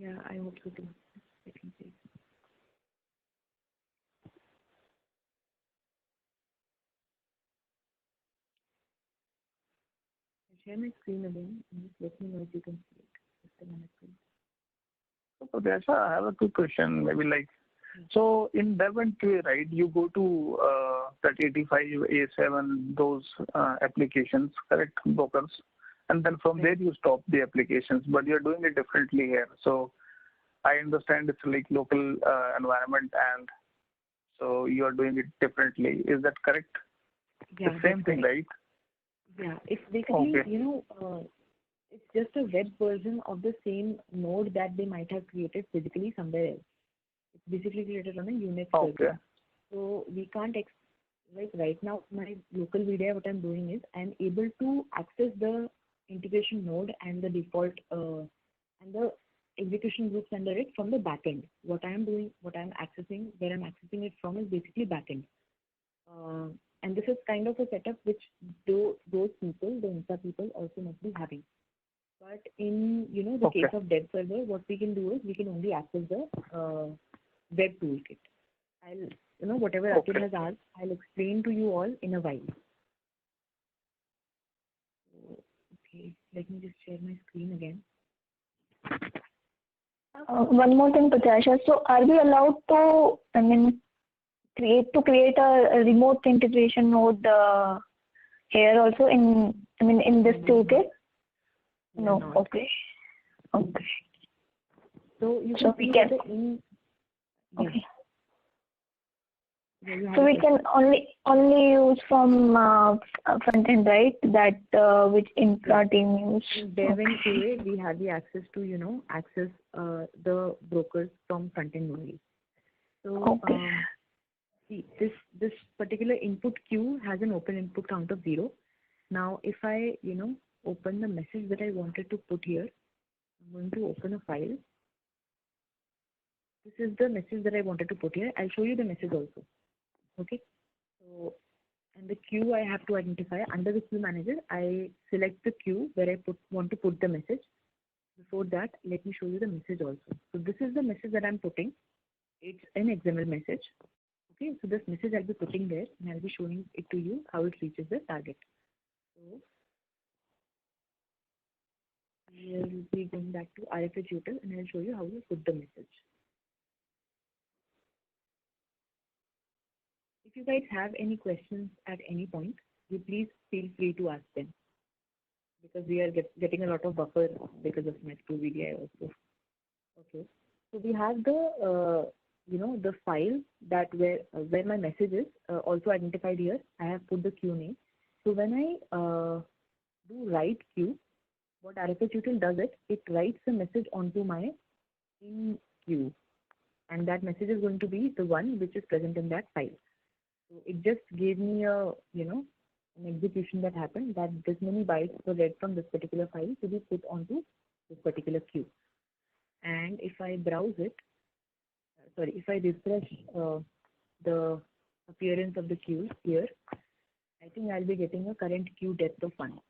Speaker 1: Yeah, I hope so too. Let me see. I'll share my screen again and just let me know if you can see it. Just a minute, please.
Speaker 2: So Tesha, I have a quick question. Maybe so in dev and QA, right, you go to that 85, A7, those applications, correct, brokers, and then from there you stop the applications, but you're doing it differently here. So I understand it's like local environment, and so you're doing it differently. Is that correct?
Speaker 1: Yeah,
Speaker 2: the same thing, right?
Speaker 1: Yeah, it's basically,
Speaker 2: Okay.
Speaker 1: it's just a web version of the same node that they might have created physically somewhere else. It's basically created on a Unix server. So we can't, like right now, my local VDI, what I'm doing is I'm able to access the integration node and the default and the execution groups under it from the backend. What I'm doing, where I'm accessing it from is basically backend. And this is kind of a setup which those people, the infra people, also must be having. But in the case of dev server, what we can do is we can only access the web toolkit. Whatever Atul has asked, I'll explain to you all in a while. Okay, let me just share my screen again.
Speaker 6: One more thing, Patricia. So, are we allowed to, create a remote integration node here also in this toolkit? No. Okay.
Speaker 1: So you
Speaker 6: can
Speaker 1: see
Speaker 6: that
Speaker 1: okay.
Speaker 6: So we can only use from front end, right? That which infra team use.
Speaker 1: In dev and QA, we have the access to access the brokers from front end only. So see, this particular input queue has an open input count of 0. Now, if I open the message that I wanted to put here, I'm going to open a file. This is the message that I wanted to put here. I'll show you the message also. Okay. So, and the queue I have to identify under the queue manager. I select the queue where I want to put the message. Before that, let me show you the message also. So this is the message that I'm putting. It's an XML message. Okay. So this message I'll be putting there, and I'll be showing it to you how it reaches the target. So we'll be going back to RFH util, and I'll show you how you put the message. If you guys have any questions at any point, you please feel free to ask them, because we are getting a lot of buffer because of Metro VDI also. Okay, so we have the the file that where my message is also identified here. I have put the queue name. So when I do write queue, what RFH util does it writes the message onto my in queue, and that message is going to be the one which is present in that file. So it just gave me a, an execution that happened, that this many bytes were read from this particular file to be put onto this particular queue. And if I browse it, if I refresh the appearance of the queue here, I think I'll be getting a current queue depth of 1.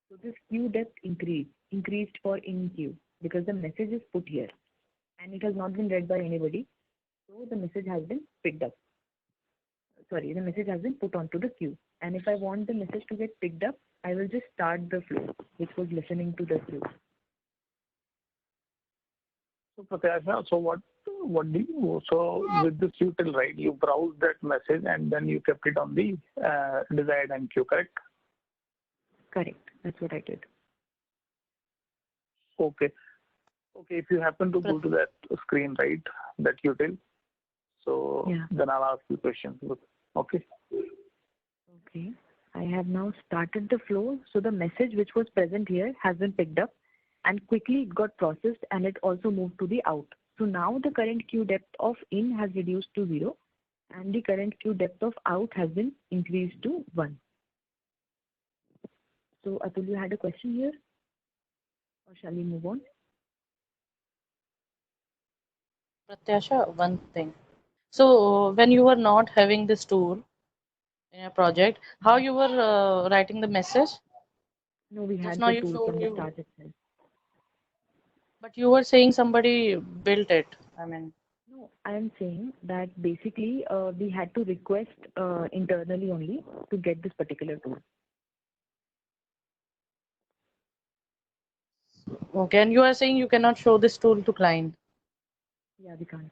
Speaker 1: So this queue depth increased for in queue because the message is put here and it has not been read by anybody. So the message has been picked up. Sorry, the message has been put onto the queue. And if I want the message to get picked up, I will just start the flow, which was listening to the queue.
Speaker 2: So Pratyasha, so what do you, so with this util, right, you browse that message and then you kept it on the desired MQ, correct?
Speaker 1: Correct. That's what I did.
Speaker 2: Okay. Okay, if you happen to go to that screen, right, that util, so
Speaker 1: Yeah.
Speaker 2: then I'll ask you questions. Okay.
Speaker 1: Okay. I have now started the flow. So the message which was present here has been picked up and quickly it got processed and it also moved to the out. So now the current queue depth of in has reduced to 0 and the current queue depth of out has been increased to 1. So Atul, you had a question here? Or shall we move on?
Speaker 4: Pratyasha, one thing. So when you were not having this tool in your project, how you were writing the message?
Speaker 1: No, we
Speaker 4: Just
Speaker 1: had
Speaker 4: now
Speaker 1: the
Speaker 4: you
Speaker 1: tool
Speaker 4: showed
Speaker 1: from the
Speaker 4: you,
Speaker 1: start itself.
Speaker 4: but you were saying somebody built it. I mean,
Speaker 1: No, I am saying that basically we had to request internally only to get this particular tool.
Speaker 4: okay, and you are saying you cannot show this tool to client.
Speaker 1: Yeah, we can't.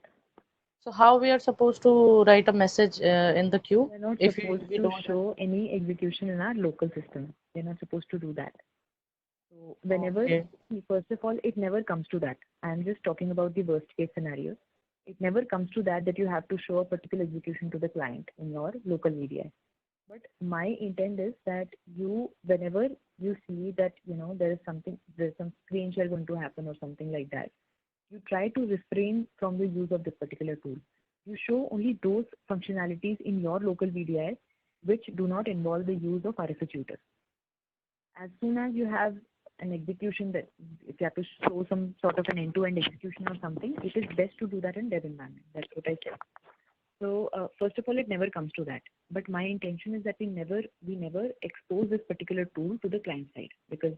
Speaker 4: So how we are supposed to write a message in the queue
Speaker 1: We are not
Speaker 4: if
Speaker 1: supposed
Speaker 4: we
Speaker 1: to
Speaker 4: don't have?
Speaker 1: show any execution in our local system. We are not supposed to do that. So whenever,
Speaker 4: Okay.
Speaker 1: first of all, it never comes to that. I am just talking about the worst case scenario. It never comes to that you have to show a particular execution to the client in your local VDI. But my intent is that whenever you see that, there's some screen share going to happen or something like that, you try to refrain from the use of this particular tool. You show only those functionalities in your local VDI which do not involve the use of RFA tutor. As soon as you have an execution that if you have to show some sort of an end-to-end execution or something, it is best to do that in dev environment. That's what I said. So first of all, it never comes to that. But my intention is that we never expose this particular tool to the client side because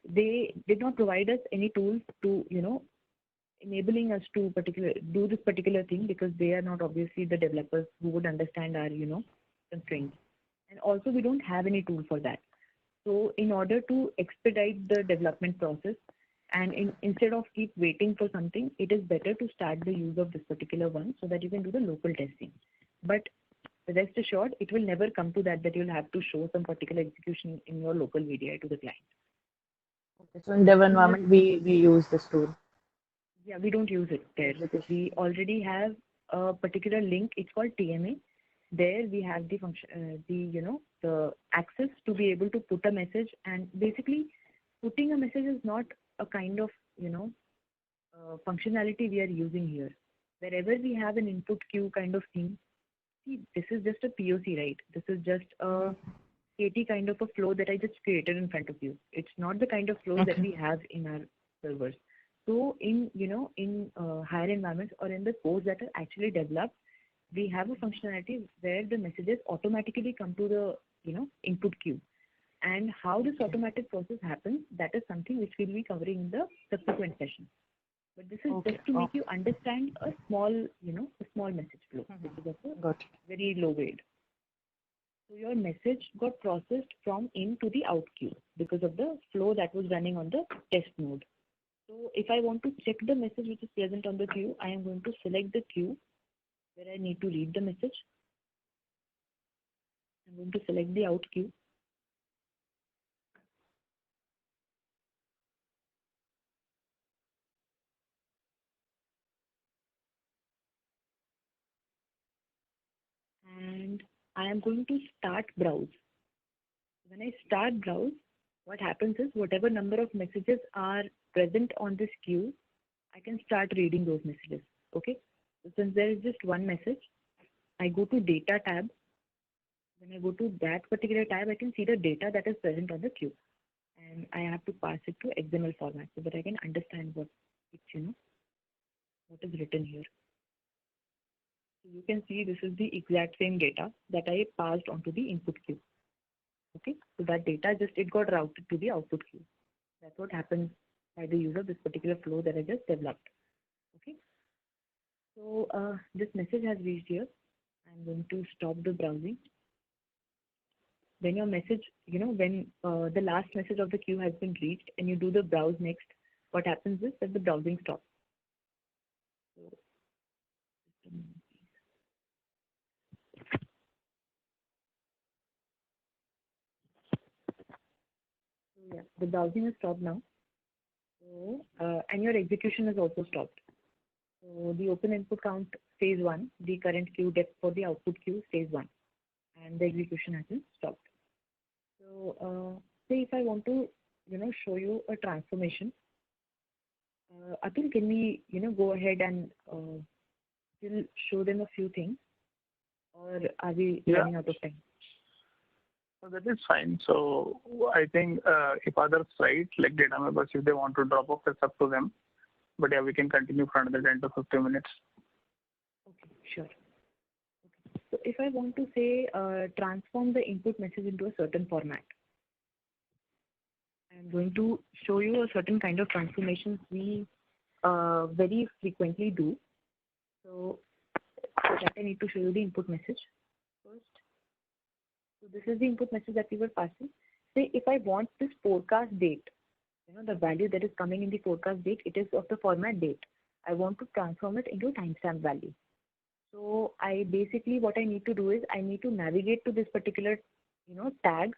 Speaker 1: they did not provide us any tools to enabling us to do this particular thing because they are not obviously the developers who would understand our constraints. And also we don't have any tool for that. So in order to expedite the development process and instead of keep waiting for something, it is better to start the use of this particular one so that you can do the local testing. But rest assured, it will never come to that you'll have to show some particular execution in your local VDI to the client.
Speaker 4: Okay, so in dev environment, we use this tool.
Speaker 1: Yeah, we don't use it there. We already have a particular link. It's called TMA. There we have the function, the access to be able to put a message. And basically, putting a message is not a kind of functionality we are using here. Wherever we have an input queue kind of thing, see, this is just a POC, right? This is just a KT kind of a flow that I just created in front of you. It's not the kind of flow that we have in our servers. So in higher environments or in the codes that are actually developed, we have a functionality where the messages automatically come to the input queue. And how this automatic process happens, that is something which we'll be covering in the subsequent session. But this is just to make you understand a small message flow, which is of a very low grade. So your message got processed from in to the out queue because of the flow that was running on the test node. So if I want to check the message which is present on the queue, I am going to select the queue where I need to read the message. I'm going to select the out queue. And I am going to start browse. When I start browse, what happens is whatever number of messages are present on this queue, I can start reading those messages. Okay. So since there is just one message, I go to data tab. When I go to that particular tab, I can see the data that is present on the queue. And I have to pass it to XML format so that I can understand what is written here. So you can see this is the exact same data that I passed onto the input queue. Okay, so that data it got routed to the output queue. That's what happens by the use of this particular flow that I just developed. Okay, so this message has reached here. I'm going to stop the browsing. When your message, when the last message of the queue has been reached and you do the browse next, what happens is that the browsing stops. So, just a moment, please. So, yeah, the browsing has stopped now. So, and your execution has also stopped. So the open input count stays 1, the current queue depth for the output queue stays 1, and the execution has been stopped. So say if I want to, show you a transformation, Atul, can we, go ahead and still show them a few things, or are we running out of time?
Speaker 2: So that is fine. So I think if others write, like data members, if they want to drop off, it's up to them. But yeah, we can continue for another 10 to 15 minutes.
Speaker 1: Okay, sure. Okay. So if I want to say transform the input message into a certain format, I'm going to show you a certain kind of transformations we very frequently do. So for that I need to show you the input message first. So this is the input message that we were passing. Say if I want this forecast date, the value that is coming in the forecast date, it is of the format date. I want to transform it into a timestamp value. So I basically, what I need to do is I need to navigate to this particular, tag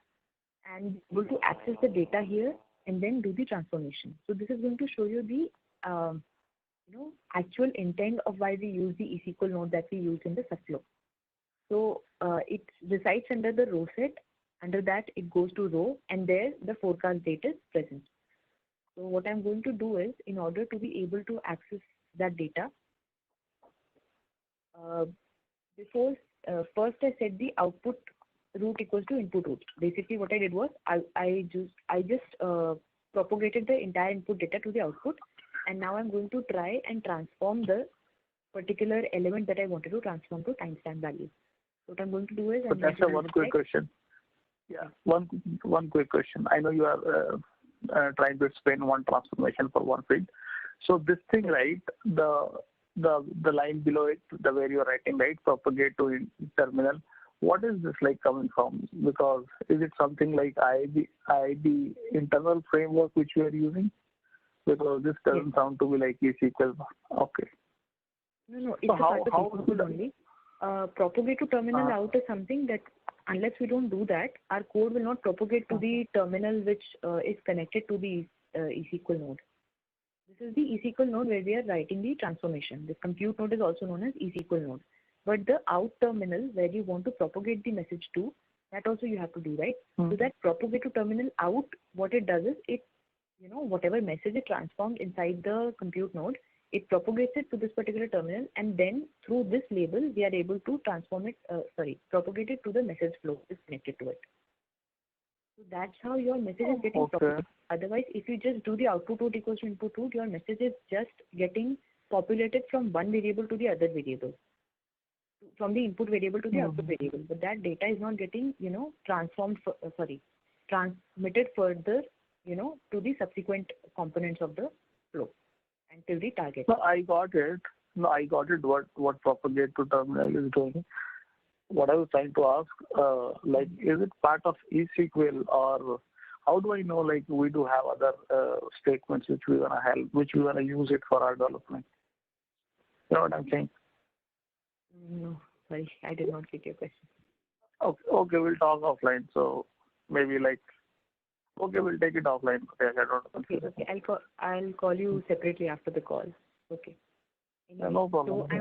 Speaker 1: and be able to access the data here and then do the transformation. So this is going to show you the, actual intent of why we use the eSQL node that we use in the subflow. So it resides under the row set. Under that, it goes to row, and there the forecast date is present. So what I'm going to do is, in order to be able to access that data, first I set the output root equals to input root. Basically, what I did was I just propagated the entire input data to the output, and now I'm going to try and transform the particular element that I wanted to transform to timestamp value. So what I'm going to do is,
Speaker 2: but that's one quick question. Yeah, one quick question. I know you are trying to explain one transformation for one field. So this thing, right? The line below it, the where you are writing, right? Propagate to terminal. What is this like coming from? Because is it something like IIB internal framework which we are using? Because this doesn't sound to be like eSQL. Okay.
Speaker 1: No, it's so a part of eSQL only. Propagate to terminal out is something that unless we don't do that, our code will not propagate to the terminal which is connected to the eSQL node. This is the eSQL node where we are writing the transformation. The compute node is also known as eSQL node. But the out terminal where you want to propagate the message to, that also you have to do, right? So that propagate to terminal out, what it does is it, whatever message it transformed inside the compute node, it propagates it to this particular terminal, and then through this label, we are able to transform it, propagate it to the message flow is connected to it. So that's how your message is getting propagated. Otherwise, if you just do the output root equals to input root, your message is just getting populated from one variable to the other variable, from the input variable to the output variable. But that data is not getting, transmitted further, to the subsequent components of the flow until the target.
Speaker 2: No, I got it. What propagate to terminal is doing. What I was trying to ask, is it part of eSQL, or how do I know? Like, we do have other statements which we wanna use it for our development. You know what I'm saying?
Speaker 1: No, sorry, I did not get your question.
Speaker 2: Okay, we'll talk offline. So maybe we'll take it offline. Okay,
Speaker 1: I'll call you separately after the call. Okay. Anyway,
Speaker 2: no problem.
Speaker 1: So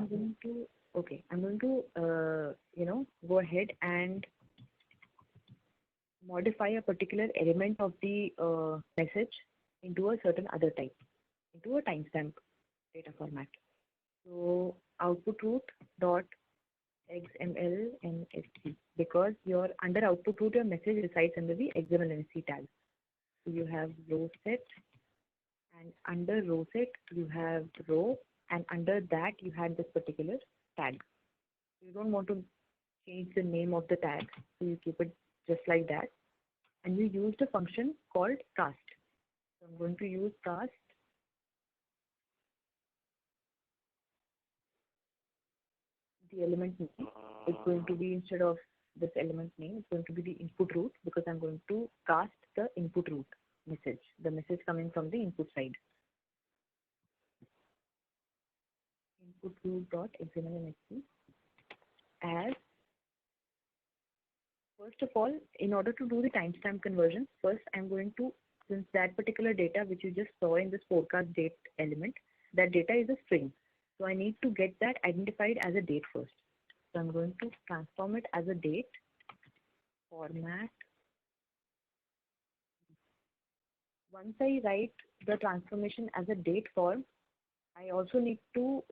Speaker 1: I'm going to go ahead and modify a particular element of the message into a certain other type, into a timestamp data format. So output root dot XML and ST, because your under output root your message resides under the XML and ST tag. So you have row set, and under row set you have row, and under that you had this particular tag. You don't want to change the name of the tag, so you keep it just like that. and you used a function called cast. So I'm going to use cast. The element name is going to be, instead of this element name, it's going to be the input root, because I'm going to cast the input root message, the message coming from the input side. Input root dot XML as, first of all, in order to do the timestamp conversion, first I'm going to, since that particular data which you just saw in this forecast date element, that data is a string. So I need to get that identified as a date first. So I'm going to transform it as a date, format. Once I write the transformation as a date form, I also need to,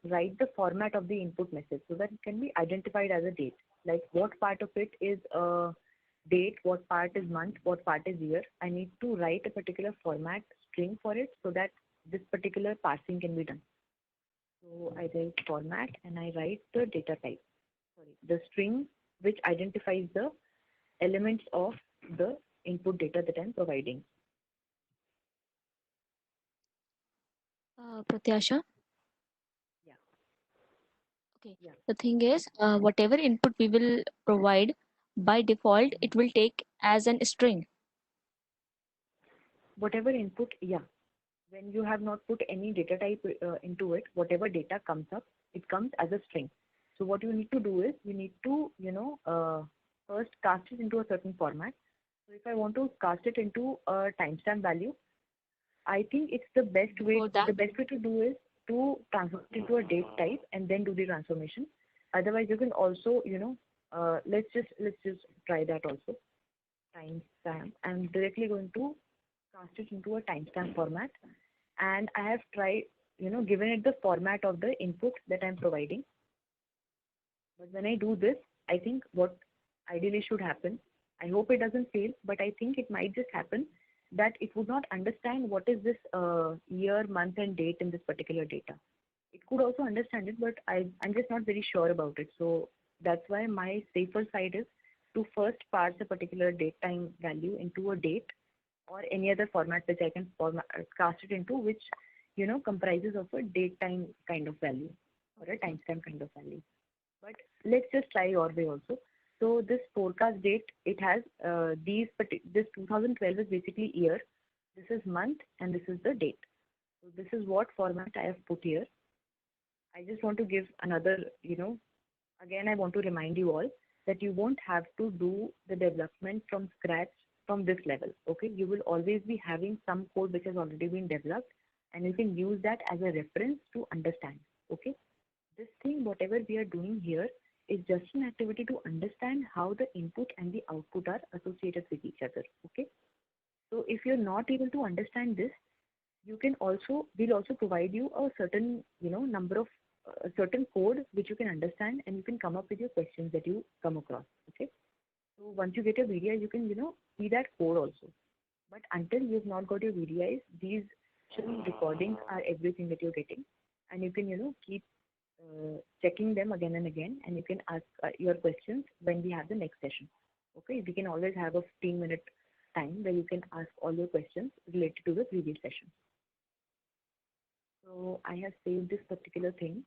Speaker 1: write the format of the input message so that it can be identified as a date. Like what part of it is a date, what part is month, what part is year. I need to write a particular format string for it so that this particular parsing can be done. So I write format and I write the data type, the string which identifies the elements of the input data that I'm providing.
Speaker 3: Pratyasha?
Speaker 1: Yeah.
Speaker 3: Okay.
Speaker 1: Yeah.
Speaker 3: The thing is, whatever input we will provide, by default, it will take as an string.
Speaker 1: Whatever input, yeah. When you have not put any data type into it, whatever data comes up, it comes as a string. So what you need to do is, you need to, first cast it into a certain format. So if I want to cast it into a timestamp value, I think it's the best way. The best way to do is to transform it into a date type and then do the transformation. Otherwise, you can also, let's just try that also. Timestamp. I'm directly going to cast it into a timestamp format, and I have tried, given it the format of the input that I'm providing. But when I do this, I think what ideally should happen, I hope it doesn't fail, but I think it might just happen that it would not understand what is this year, month, and date in this particular data. It could also understand it, but I'm just not very sure about it. So that's why my safer side is to first parse a particular date time value into a date or any other format which I can cast it into, which comprises of a date time kind of value or a timestamp kind of value. But let's just try your way also. So this forecast date, it has this 2012 is basically year, this is month, and this is the date. So this is what format I have put here. I just want to give another, again, I want to remind you all that you won't have to do the development from scratch from this level. Okay, you will always be having some code which has already been developed, and you can use that as a reference to understand. Okay, this thing, whatever we are doing here, is just an activity to understand how the input and the output are associated with each other. Okay, so if you're not able to understand this, you can also, we'll also provide you a certain, number of a certain code which you can understand, and you can come up with your questions that you come across. Okay, so once you get your VDI, you can, see that code also. But until you've not got your VDIs, these recordings are everything that you're getting, and you can, keep checking them again and again, and you can ask your questions when we have the next session. Okay, we can always have a 15-minute time where you can ask all your questions related to the previous session. So I have saved this particular thing.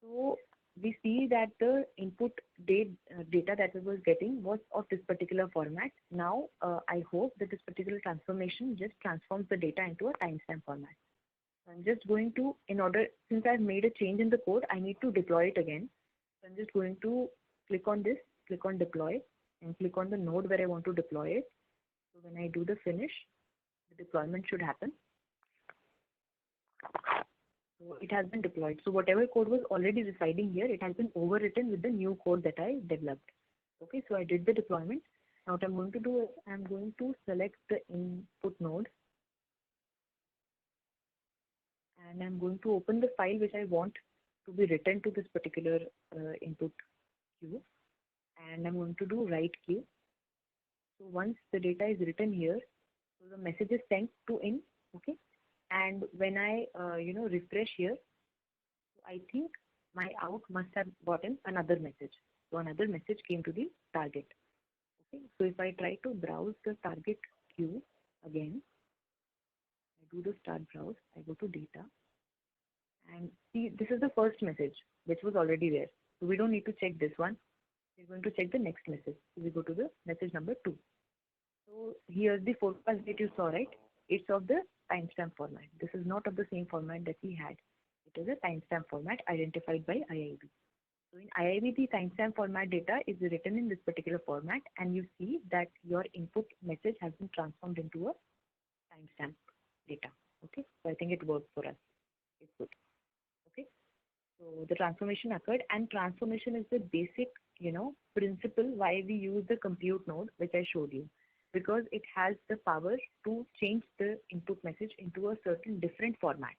Speaker 1: So we see that the input data that we was getting was of this particular format. Now I hope that this particular transformation just transforms the data into a timestamp format. I'm just going to, since I've made a change in the code, I need to deploy it again. So I'm just going to click on this, click on deploy, and click on the node where I want to deploy it. So when I do the finish, the deployment should happen. So it has been deployed. So whatever code was already residing here, it has been overwritten with the new code that I developed. Okay, so I did the deployment. Now what I'm going to do is I'm going to select the input node, and I'm going to open the file which I want to be written to this particular input queue, and I'm going to do write queue. So once the data is written here, so the message is sent to in. Okay, and when I refresh here, I think my out must have gotten another message. So another message came to the target. Okay, so if I try to browse the target queue again, I do the start browse, I go to data, and see this is the first message which was already there. So we don't need to check this one. We're going to check the next message. So we go to the message number 2. So here's the forecast date you saw, right? It's of the timestamp format. This is not of the same format that we had. It is a timestamp format identified by IIB. So in IIB, the timestamp format data is written in this particular format, and you see that your input message has been transformed into a timestamp data. Okay, so I think it works for us. It's good. Okay, so the transformation occurred, and transformation is the basic, principle why we use the compute node, which I showed you, because it has the power to change the input message into a certain different format,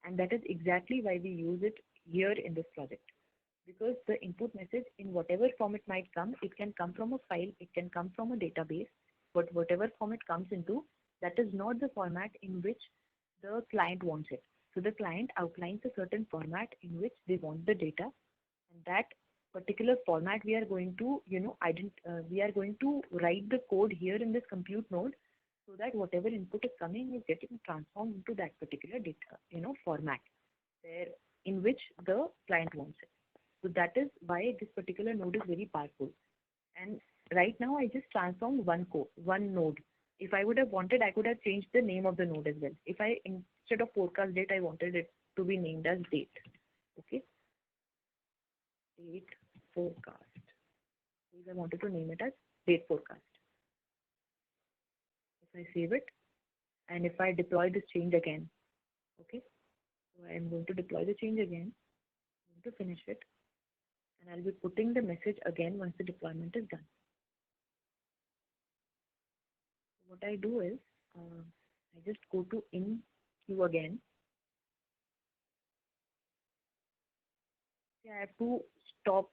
Speaker 1: and that is exactly why we use it here in this project. Because the input message, in whatever form it might come, it can come from a file, it can come from a database, but whatever form it comes into, that is not the format in which the client wants it. So the client outlines a certain format in which they want the data, and that particular format we are going to, we are going to write the code here in this compute node, so that whatever input is coming is getting transformed into that particular data, format, where in which the client wants it. So that is why this particular node is very powerful. And right now I just transformed one node. If I would have wanted, I could have changed the name of the node as well. If I, instead of forecast date, I wanted it to be named as date. Okay, date forecast. If I wanted to name it as date forecast. If I save it, and if I deploy this change again, okay, so I am going to deploy the change again. I'm going to finish it, and I'll be putting the message again once the deployment is done. What I do is, I just go to in queue again. I have to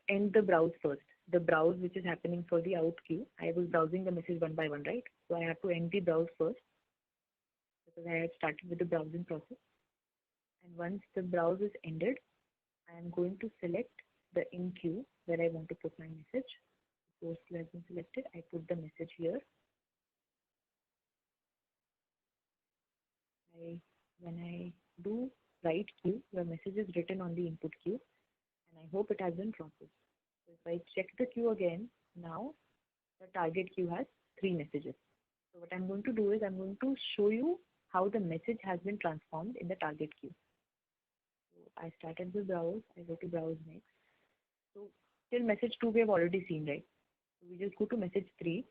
Speaker 1: end the browse first. The browse which is happening for the out queue. I was browsing the message one by one, right? So I have to end the browse first, because I had started with the browsing process. And once the browse is ended, I am going to select the in queue where I want to put my message. Post has been selected. I put the message here. When I do write queue, your message is written on the input queue, and I hope it has been processed. So if I check the queue again, now the target queue has 3 messages. So what I'm going to do is I'm going to show you how the message has been transformed in the target queue. So I started the browse, I go to browse next. So till message 2 we have already seen, right? So we just go to message 3.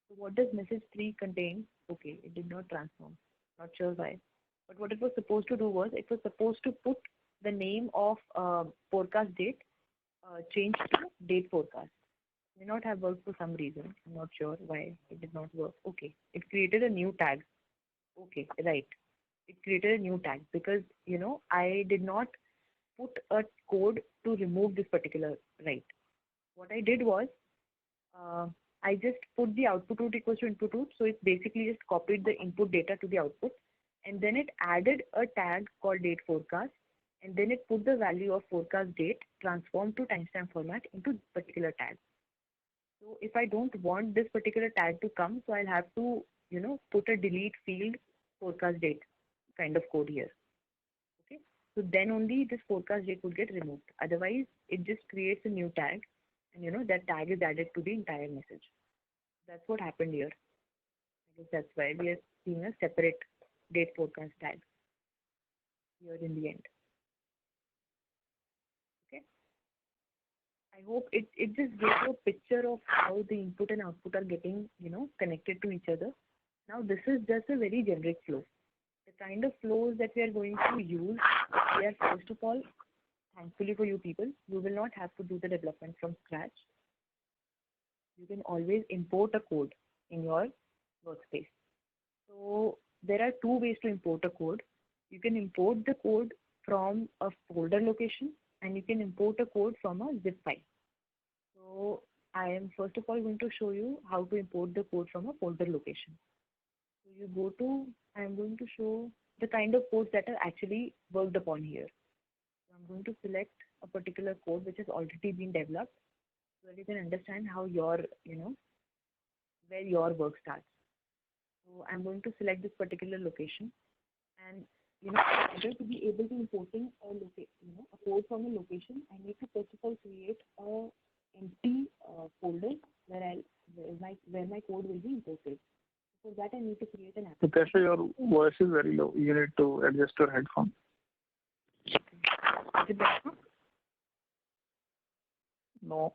Speaker 1: So what does message 3 contain? Okay, it did not transform. Not sure why. But what it was supposed to do was, it was supposed to put the name of forecast date changed to date forecast. May not have worked for some reason. I'm not sure why it did not work. Okay, it created a new tag. Okay, right. It created a new tag because, I did not put a code to remove this particular right. What I did was, I just put the output root equals to input root. So it basically just copied the input data to the output, and then it added a tag called date forecast, and then it put the value of forecast date transformed to timestamp format into this particular tag. So if I don't want this particular tag to come, so I'll have to, put a delete field forecast date kind of code here. Okay. So then only this forecast date would get removed. Otherwise, it just creates a new tag, and that tag is added to the entire message. That's what happened here. I guess that's why we are seeing a separate date forecast tag here in the end. Okay. I hope it just gives you a picture of how the input and output are getting, connected to each other. Now this is just a very generic flow. The kind of flows that we are going to use, we are first of all, thankfully for you people, you will not have to do the development from scratch. You can always import a code in your workspace. So there are 2 ways to import a code. You can import the code from a folder location, and you can import a code from a zip file. So I am first of all going to show you how to import the code from a folder location. So you go to, I am going to show the kind of codes that are actually worked upon here. So I'm going to select a particular code which has already been developed, so that you can understand how your, where your work starts. So I'm going to select this particular location, and in order to be able to importing a code from a location, I need to first of all create a empty folder where my code will be imported. For that, I need to create an application.
Speaker 2: Prakash, your voice is very low. You need to adjust your headphone.
Speaker 1: Is it better?
Speaker 2: No.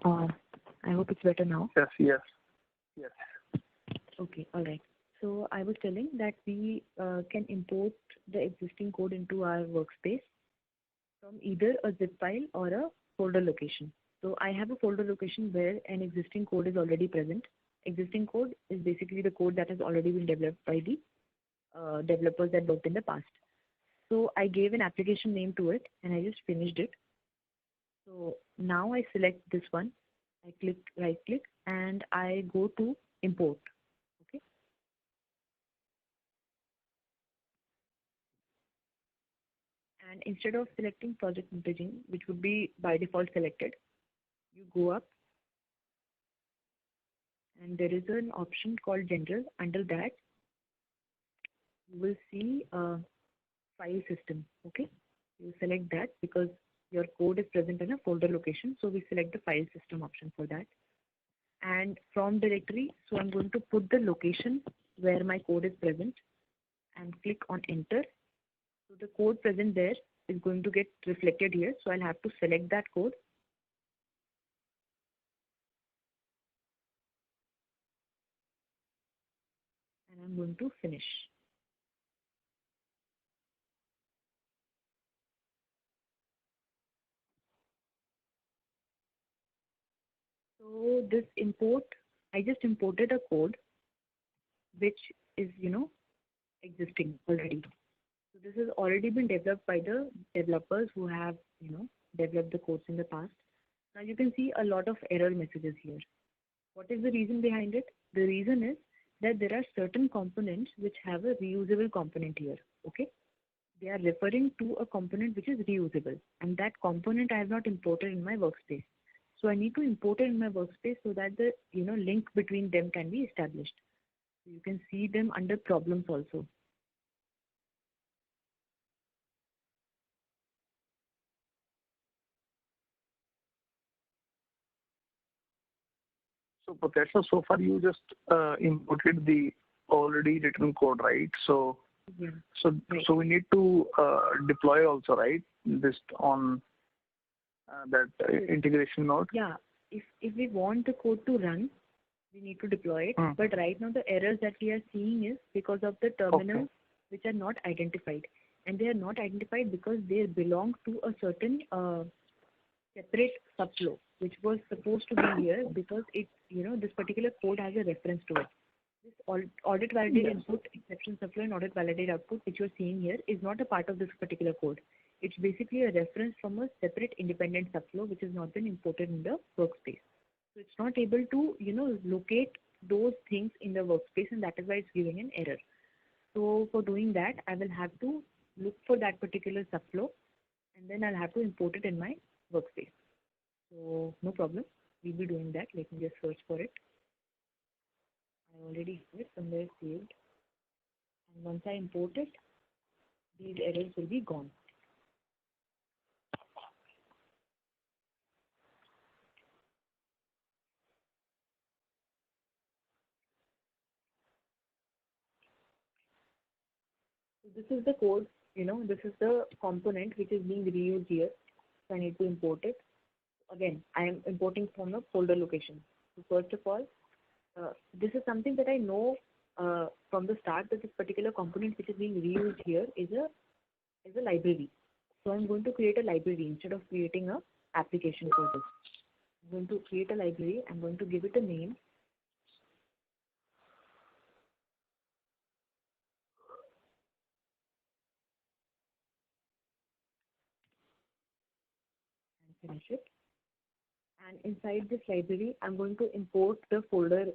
Speaker 1: I hope it's better now.
Speaker 2: Yes.
Speaker 1: Okay, all right. So I was telling that we can import the existing code into our workspace from either a zip file or a folder location. So I have a folder location where an existing code is already present. Existing code is basically the code that has already been developed by the developers that worked in the past. So I gave an application name to it and I just finished it. So now I select this one. I right click and I go to import. Okay. And instead of selecting project messaging, which would be by default selected, you go up and there is an option called general. Under that, you will see file system. Okay. You select that because your code is present in a folder location. So we select the file system option for that. And from directory, so I'm going to put the location where my code is present and click on enter. So the code present there is going to get reflected here. So I'll have to select that code. And I'm going to finish. So this import, I just imported a code which is, existing already. So this has already been developed by the developers who have, developed the codes in the past. Now you can see a lot of error messages here. What is the reason behind it? The reason is that there are certain components which have a reusable component here. Okay. They are referring to a component which is reusable, and that component I have not imported in my workspace. So I need to import it in my workspace so that the link between them can be established. So you can see them under problems also.
Speaker 2: So Prakash, so far you just imported the already written code, right? So
Speaker 1: Yeah.
Speaker 2: Right. So we need to deploy also, right? This on that integration node.
Speaker 1: Yeah. If we want the code to run, we need to deploy it. But right now the errors that we are seeing is because of the terminals which are not identified, and they are not identified because they belong to a certain separate subflow which was supposed to be here because it this particular code has a reference to it. This audit validate input, exception subflow, and audit validate output which you're seeing here is not a part of this particular code. It's basically a reference from a separate independent subflow which has not been imported in the workspace. So it's not able to, locate those things in the workspace, and that is why it's giving an error. So for doing that, I will have to look for that particular subflow, and then I'll have to import it in my workspace. So no problem. We'll be doing that. Let me just search for it. I already have it somewhere saved. And once I import it, these errors will be gone. So this is the code, this is the component which is being reused here. So I need to import it. Again, I am importing from a folder location. So first of all, this is something that I know from the start that this particular component which is being reused here is a library. So I'm going to create a library instead of creating a application for this. I'm going to create a library. I'm going to give it a name. And finish it. And inside this library, I'm going to import the folder,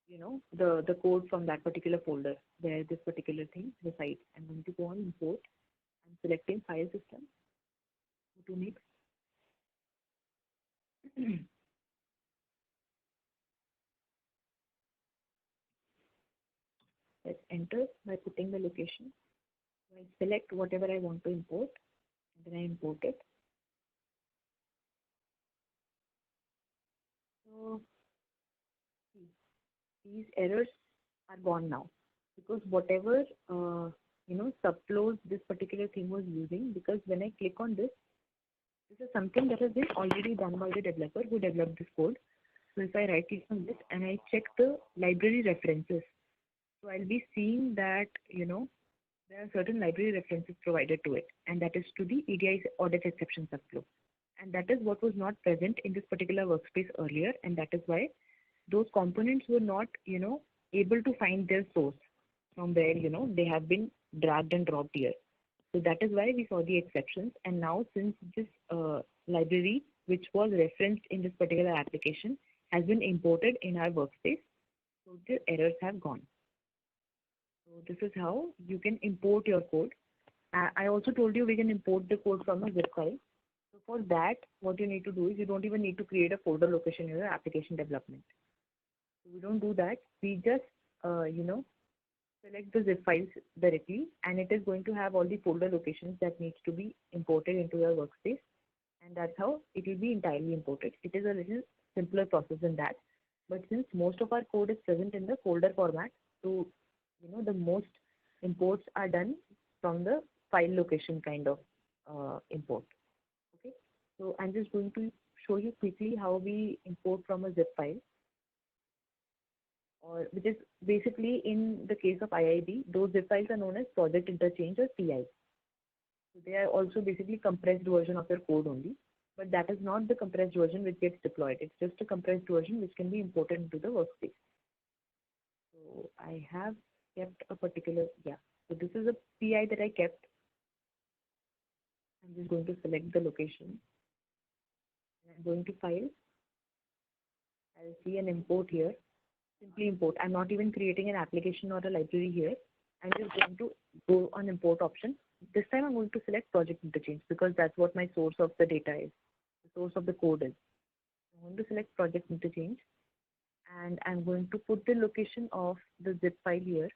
Speaker 1: the code from that particular folder where this particular thing resides. I'm going to go on import. I'm selecting file system. Go to next. Let's enter by putting the location. I select whatever I want to import, and then I import it. So these errors are gone now, because whatever subflows this particular thing was using, because when I click on this is something that has been already done by the developer who developed this code. So if I right click on this and I check the library references, so I'll be seeing that there are certain library references provided to it, and that is to the EDIS audit exception subflow. And that is what was not present in this particular workspace earlier, and that is why those components were not, able to find their source from where, they have been dragged and dropped here. So that is why we saw the exceptions. And now since this library, which was referenced in this particular application, has been imported in our workspace, so the errors have gone. So this is how you can import your code. I also told you we can import the code from a zip file. So for that, what you need to do is you don't even need to create a folder location in your application development. So we don't do that. We just, select the zip files directly, and it is going to have all the folder locations that needs to be imported into your workspace. And that's how it will be entirely imported. It is a little simpler process than that. But since most of our code is present in the folder format, so the most imports are done from the file location kind of import. Okay, so I'm just going to show you quickly how we import from a zip file, or which is basically in the case of IIB, those zip files are known as project interchange or PI. So they are also basically compressed version of your code only, but that is not the compressed version which gets deployed. It's just a compressed version which can be imported into the workspace. So I have kept a particular, so this is a PI that I kept. I'm just going to select the location. I'm going to file. I'll see an import here. Simply import. I'm not even creating an application or a library here. I'm just going to go on import option. This time I'm going to select project interchange because that's what my source of the data is. The source of the code is. I'm going to select project interchange, and I'm going to put the location of the zip file here.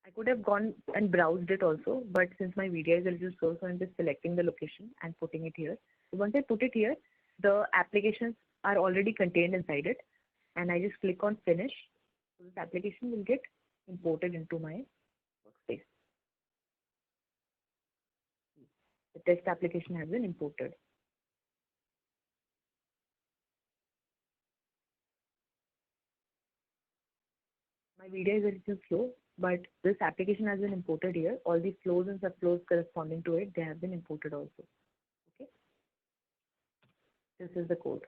Speaker 1: I could have gone and browsed it also, but since my VDI is a little slow, so I'm just selecting the location and putting it here. So once I put it here, the applications are already contained inside it, and I just click on finish. So this application will get imported into my workspace. The test application has been imported. My VDI is a little slow, but this application has been imported here. All the flows and subflows corresponding to it, they have been imported also. Okay. This is the code.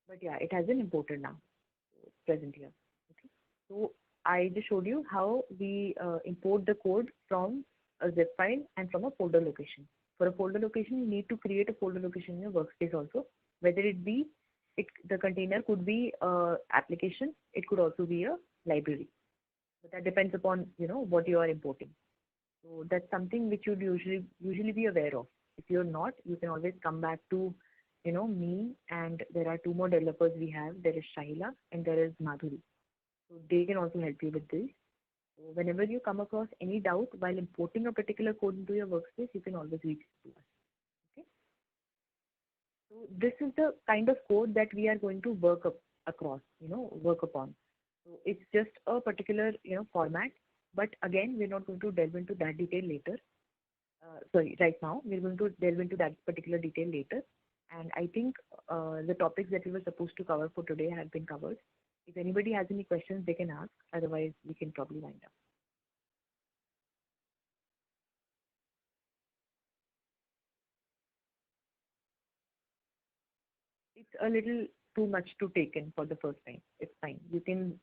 Speaker 1: But yeah, it has been imported now. So it's present here. Okay. So I just showed you how we import the code from a zip file and from a folder location. For a folder location, you need to create a folder location in your workspace also. Whether it be, the container could be application, it could also be a library. But that depends upon what you are importing. So that's something which you'd usually be aware of. If you're not, you can always come back to me, and there are two more developers we have. There is Shaila and there is Madhuri. So they can also help you with this. So whenever you come across any doubt while importing a particular code into your workspace, you can always reach to us. Okay. So this is the kind of code that we are going to work upon. So it's just a particular format, but again, we're not going to delve into that detail later. Right now we're going to delve into that particular detail later. And I think the topics that we were supposed to cover for today have been covered. If anybody has any questions, they can ask. Otherwise, we can probably wind up. It's a little too much to take in for the first time. It's fine. You can,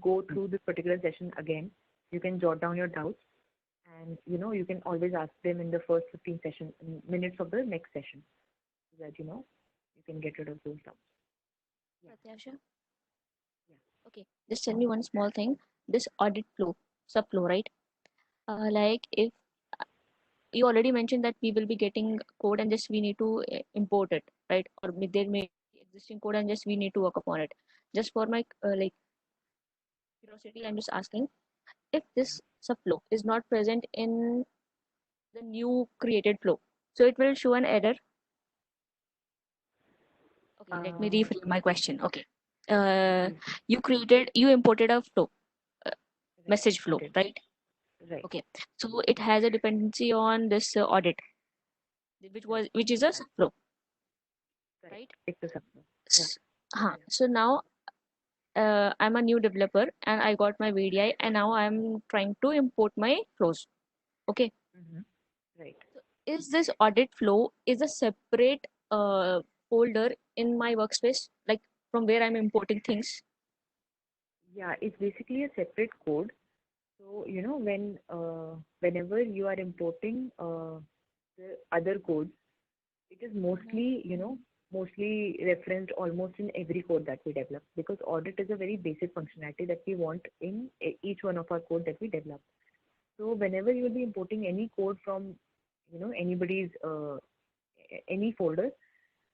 Speaker 1: go through this particular session again. You can jot down your doubts, and you can always ask them in the first 15 minutes of the next session, so that you can get rid of those doubts. Yeah.
Speaker 3: Pratyasha?
Speaker 1: Yeah.
Speaker 3: Okay, just tell me one small thing. This audit flow, subflow, right? Like if you already mentioned that we will be getting code and just we need to import it, right? Or there may be existing code and just we need to work upon it. Just for my like curiosity, I'm just asking. if this subflow is not present in the new created flow, so it will show an error. Okay, let me reframe my question. Okay, you imported a flow, message flow,
Speaker 1: Okay.
Speaker 3: right?
Speaker 1: Right.
Speaker 3: Okay, so it has a dependency on this audit, which is a subflow, right?
Speaker 1: It's a subflow.
Speaker 3: So now I'm a new developer and I got my VDI and now I'm trying to import my flows. Okay,
Speaker 1: Right.
Speaker 3: is this audit flow is a separate folder in my workspace, like from where I'm importing things?
Speaker 1: Yeah, it's basically a separate code. So, whenever you are importing the other codes, it is mostly referenced almost in every code that we develop, because audit is a very basic functionality that we want in each one of our code that we develop. So whenever you will be importing any code from, anybody's any folder,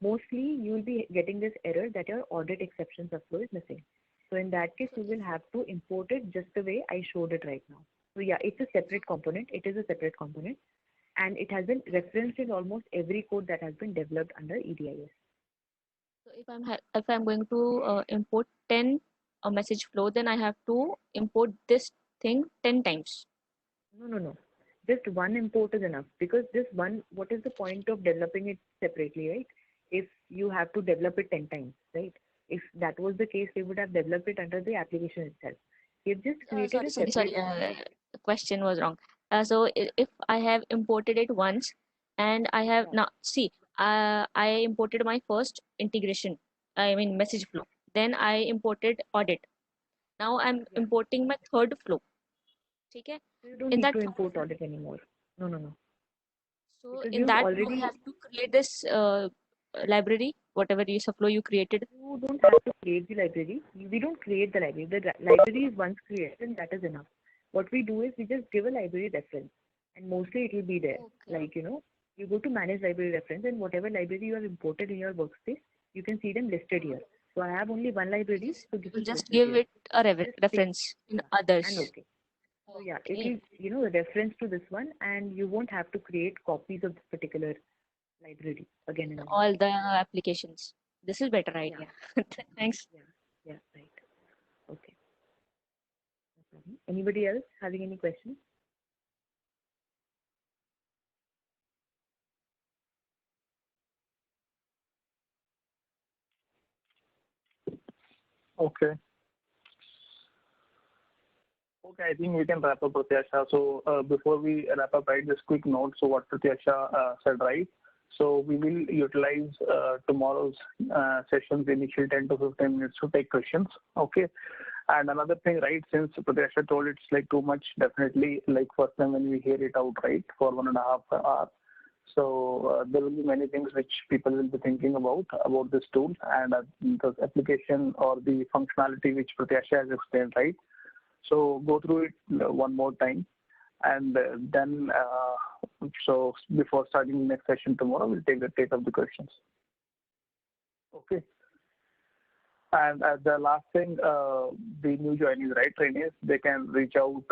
Speaker 1: mostly you will be getting this error that your audit exception subflow is missing. So in that case, you will have to import it just the way I showed it right now. So yeah, it's a separate component. It is a separate component, and it has been referenced in almost every code that has been developed under EDIS.
Speaker 3: So if I'm going to import 10 a message flow, then I have to import this thing 10 times.
Speaker 1: No. Just one import is enough, because this one, what is the point of developing it separately, right? If you have to develop it 10 times, right? If that was the case, we would have developed it under the application itself. We've just created a separate.
Speaker 3: Sorry. The question was wrong. So if I have imported it once, and I have now see, I imported my first integration. I mean message flow. Then I imported audit. Now I'm importing my third flow. Okay.
Speaker 1: So you don't
Speaker 3: In
Speaker 1: need
Speaker 3: that
Speaker 1: to import audit anymore. No.
Speaker 3: So
Speaker 1: Because
Speaker 3: in
Speaker 1: you've
Speaker 3: that flow,
Speaker 1: already.
Speaker 3: you have to create this library, whatever is a flow you created.
Speaker 1: You don't have to create the library. We don't create the library. The library is once created, and that is enough. What we do is we just give a library reference, and mostly it will be there.
Speaker 3: Okay.
Speaker 1: Like, you go to manage library reference, and whatever library you have imported in your workspace, you can see them listed here. So I have only one library, so this
Speaker 3: You
Speaker 1: is
Speaker 3: just
Speaker 1: listed
Speaker 3: give
Speaker 1: here.
Speaker 3: it a
Speaker 1: Just
Speaker 3: reference in
Speaker 1: yeah, and
Speaker 3: others.
Speaker 1: okay. So yeah, it
Speaker 3: Okay.
Speaker 1: is, a reference to this one, and you won't have to create copies of this particular library again and again.
Speaker 3: All the applications. This is better
Speaker 1: Yeah.
Speaker 3: idea. Thanks.
Speaker 1: Yeah, right. Okay. No problem. Anybody else having any questions?
Speaker 2: Okay. Okay, I think we can wrap up, Pratyasha. So before we wrap up, right, just quick note. So what Pratyasha said, right? So we will utilize tomorrow's session's initial 10 to 15 minutes to take questions. Okay. And another thing, right, since Pratyasha told it's like too much, definitely like first time when we hear it out, right, for 1.5 hours. So there will be many things which people will be thinking about this tool and the application or the functionality which Pratyasha has explained, right? So go through it one more time, and then so before starting the next session tomorrow, we'll take up the questions. Okay. And the last thing, the new joinees, right, trainees, they can reach out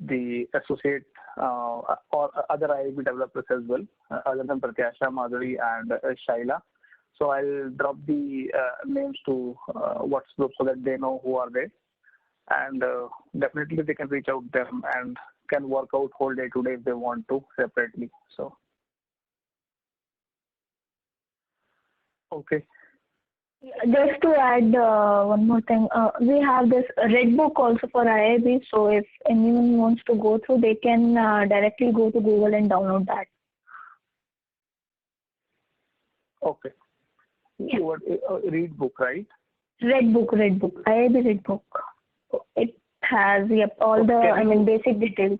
Speaker 2: the associate or other IIB developers as well, other than Pratyasha, Madhuri, and Shaila. So I'll drop the names to WhatsApp so that they know who are there. And definitely they can reach out them and can work out whole day today if they want to separately. So, okay.
Speaker 6: Just to add one more thing, we have this red book also for IIB. So if anyone wants to go through, they can directly go to Google and download that.
Speaker 2: Okay.
Speaker 6: Yeah.
Speaker 2: What, read book, right?
Speaker 6: Red book, IIB red book. It has all the basic details.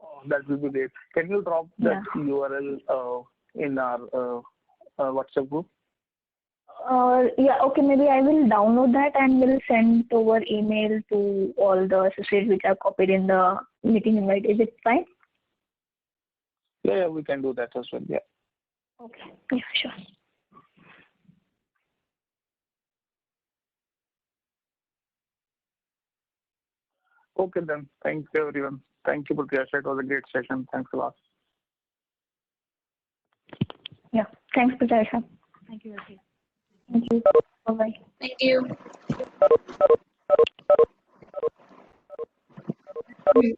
Speaker 2: Oh, that will be great. Can you drop that URL in our WhatsApp group?
Speaker 6: Yeah, okay, maybe I will download that and will send over email to all the associates which are copied in the meeting invite. Is it fine?
Speaker 2: Yeah, we can do that as well. Yeah.
Speaker 6: Okay. Yeah, sure.
Speaker 2: Okay then. Thank you everyone. Thank you, Pratyasha. It was a great session. Thanks a lot.
Speaker 6: Yeah. Thanks, Pratyasha.
Speaker 1: Thank you, Archie.
Speaker 6: Thank you. Bye-bye.
Speaker 3: Thank you.
Speaker 2: Okay.